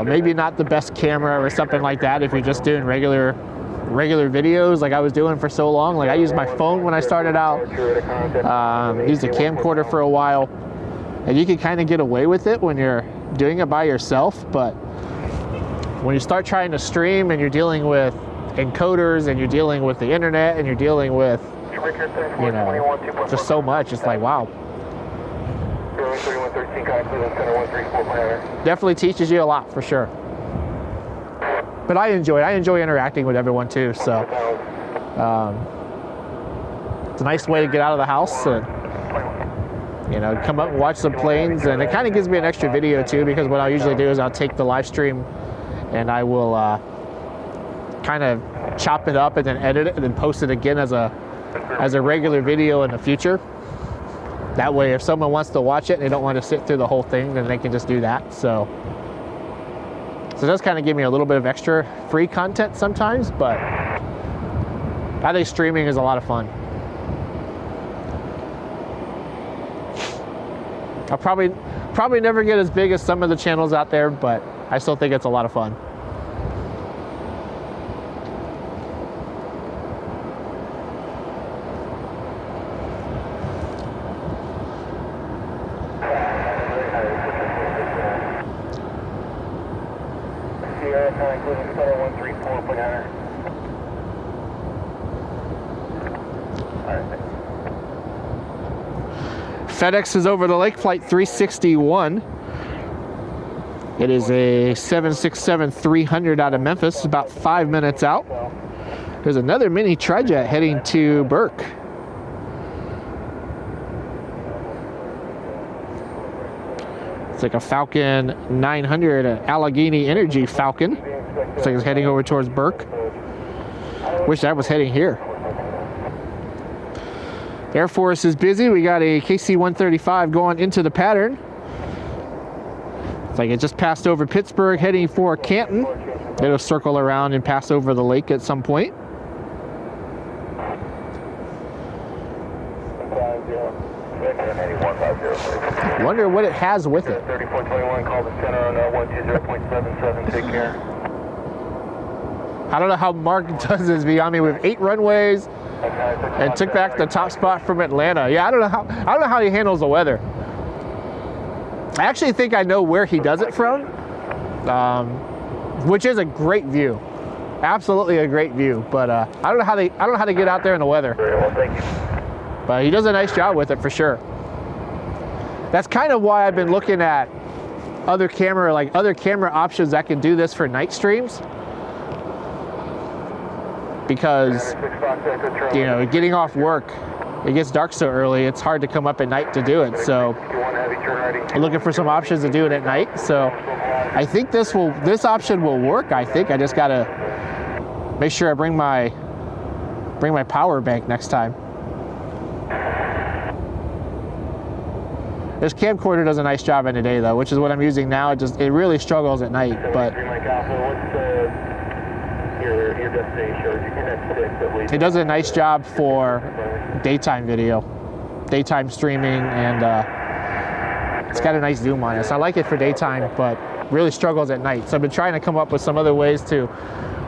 maybe not the best camera or something like that if you're just doing regular videos like I was doing for so long. Like I used my phone when I started out, used a camcorder for a while, and you can kind of get away with it when you're doing it by yourself. But when you start trying to stream and you're dealing with encoders and you're dealing with the internet and you're dealing with, you know, just so much, it's like, wow. Definitely teaches you a lot for sure. But I enjoy interacting with everyone too, so it's a nice way to get out of the house and, you know, come up and watch some planes. And it kind of gives me an extra video too, because what I'll usually do is I'll take the live stream and I will kind of chop it up and then edit it and then post it again as a regular video in the future. That way, if someone wants to watch it and they don't want to sit through the whole thing, then they can just do that. So it does kind of give me a little bit of extra free content sometimes, but I think streaming is a lot of fun. I'll probably never get as big as some of the channels out there, but I still think it's a lot of fun. FedEx is over the lake, flight 361. It is a 767-300 out of Memphis. It's about 5 minutes out. There's another mini trijet heading to Burke. It's like a Falcon 900, an Allegheny Energy Falcon. Looks like it's heading over towards Burke. Wish that was heading here. Air Force is busy. We got a KC-135 going into the pattern. It's like it just passed over Pittsburgh, heading for Canton. It'll circle around and pass over the lake at some point. Wonder what it has with it. 3421, call the center on 120.77, take care. I don't know how Mark does this beyond me with 8 runways and took back the top spot from Atlanta. Yeah, I don't know how he handles the weather. I actually think I know where he does it from, which is a great view, absolutely a great view. But I don't know how to get out there in the weather. Very well, thank you. But he does a nice job with it for sure. That's kind of why I've been looking at other camera options that can do this for night streams. Because, you know, getting off work, it gets dark so early, it's hard to come up at night to do it. So I'm looking for some options to do it at night. So I think this option will work. I think I just gotta make sure I bring my power bank next time. This camcorder does a nice job in the day though, which is what I'm using now. It really struggles at night, but it does a nice job for daytime video, daytime streaming, and it's got a nice zoom on it. So I like it for daytime, but really struggles at night. So I've been trying to come up with some other ways to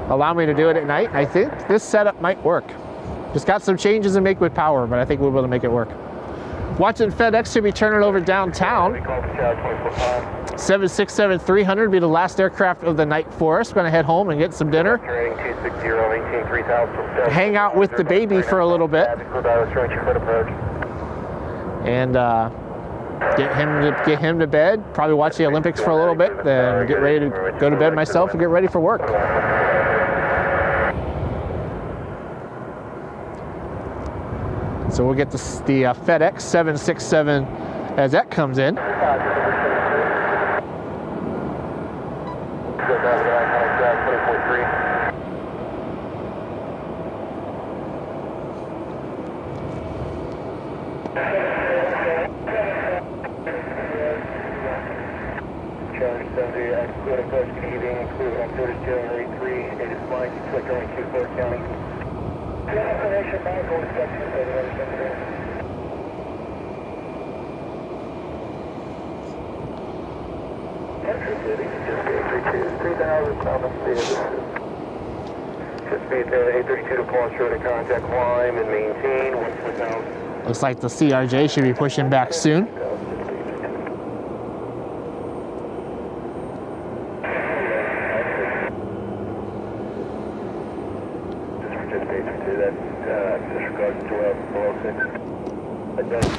allow me to do it at night. I think this setup might work. Just got some changes to make with power, but I think we'll be able to make it work. Watching FedEx to be turning over downtown. 767-300 be the last aircraft of the night for us. Going to head home and get some dinner. Hang out with the baby for a little bit. And get him to bed. Probably watch the Olympics for a little bit. Then get ready to go to bed myself and get ready for work. So we'll get the FedEx 767 as that comes in. Looks like the CRJ should be pushing back soon.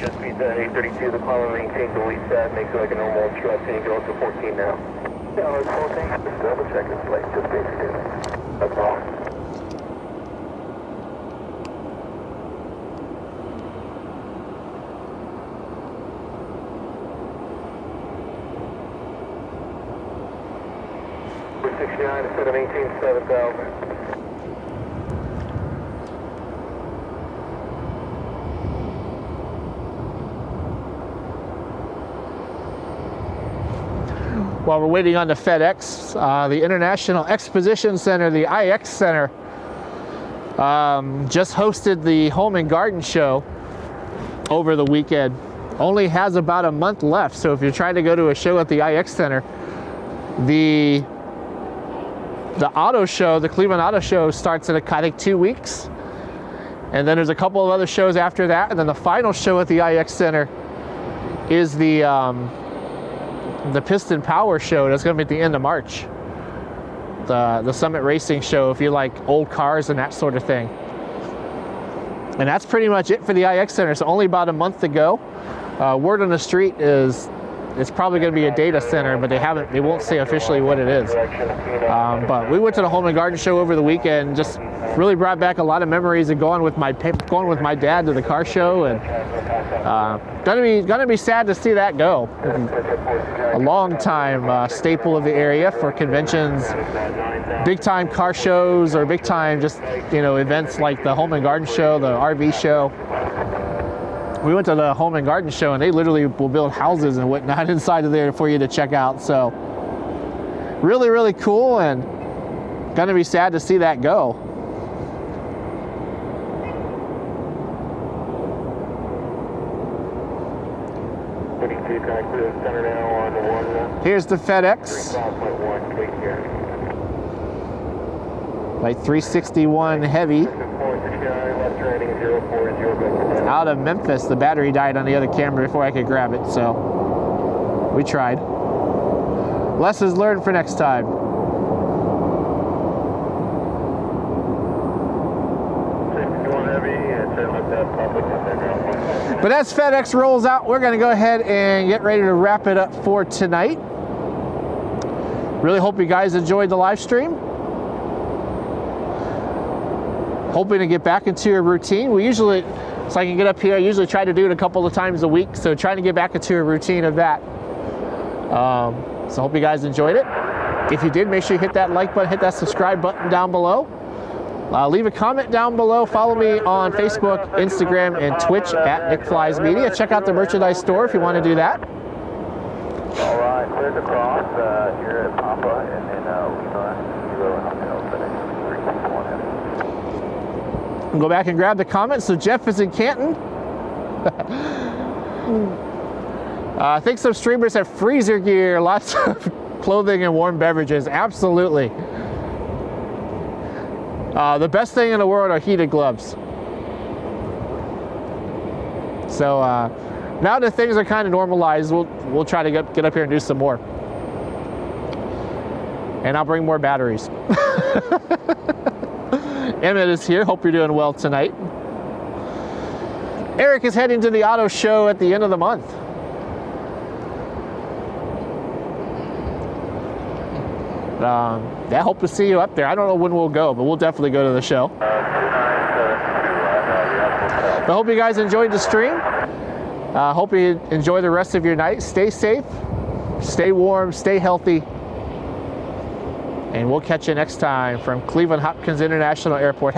Just beat the 832, the climb and maintain, delete that, makes it like a normal strut, and go up to 14 now. Yeah, it's 14, just double check it's like just basically. That's all. We're 69 instead of 18, 7,000. While we're waiting on the FedEx, the International Exposition Center, the IX Center, just hosted the Home and Garden Show over the weekend. only has about a month left. So if you're trying to go to a show at the IX Center, the auto show, the Cleveland Auto Show, starts in, I think, 2 weeks. And then there's a couple of other shows after that. And then the final show at the IX Center is the Piston Power Show. That's going to be at the end of March. The Summit Racing Show, if you like old cars and that sort of thing. And that's pretty much it for the IX Center. So only about a month to go. Word on the street is it's probably going to be a data center, but they won't say officially what it is. But we went to the Home and Garden Show over the weekend. Just really brought back a lot of memories of going with my dad to the car show, and gonna be sad to see that go. A long time staple of the area for conventions, big time car shows, or big time just events like the Home and Garden Show, the RV show. We went to the Home and Garden Show, and they literally will build houses and whatnot inside of there for you to check out. So really, really cool, and gonna be sad to see that go. Here's the FedEx. Like 361 heavy. Out of Memphis. The battery died on the other camera before I could grab it, so we tried. Lessons learned for next time. But as FedEx rolls out, we're going to go ahead and get ready to wrap it up for tonight. Really hope you guys enjoyed the live stream. Hoping to get back into a routine. So I can get up here, I usually try to do it a couple of times a week, so trying to get back into a routine of that. So hope you guys enjoyed it. If you did, make sure you hit that like button, hit that subscribe button down below. Leave a comment down below. Follow me on Facebook, Instagram, and Twitch at Nick Flies Media. Check out the merchandise store if you want to do that. All right, clear to cross here at Papa, and then Lima, Kilo, and Hotel FedEx 361. Go back and grab the comments. So Jeff is in Canton. I think some streamers have freezer gear, lots of clothing and warm beverages. Absolutely. The best thing in the world are heated gloves. So now that things are kind of normalized, we'll try to get up here and do some more. And I'll bring more batteries. Emmett is here. Hope you're doing well tonight. Eric is heading to the auto show at the end of the month. I hope to see you up there. I don't know when we'll go, but we'll definitely go to the show. I hope you guys enjoyed the stream. Hope you enjoy the rest of your night. Stay safe, stay warm, stay healthy. And we'll catch you next time from Cleveland Hopkins International Airport.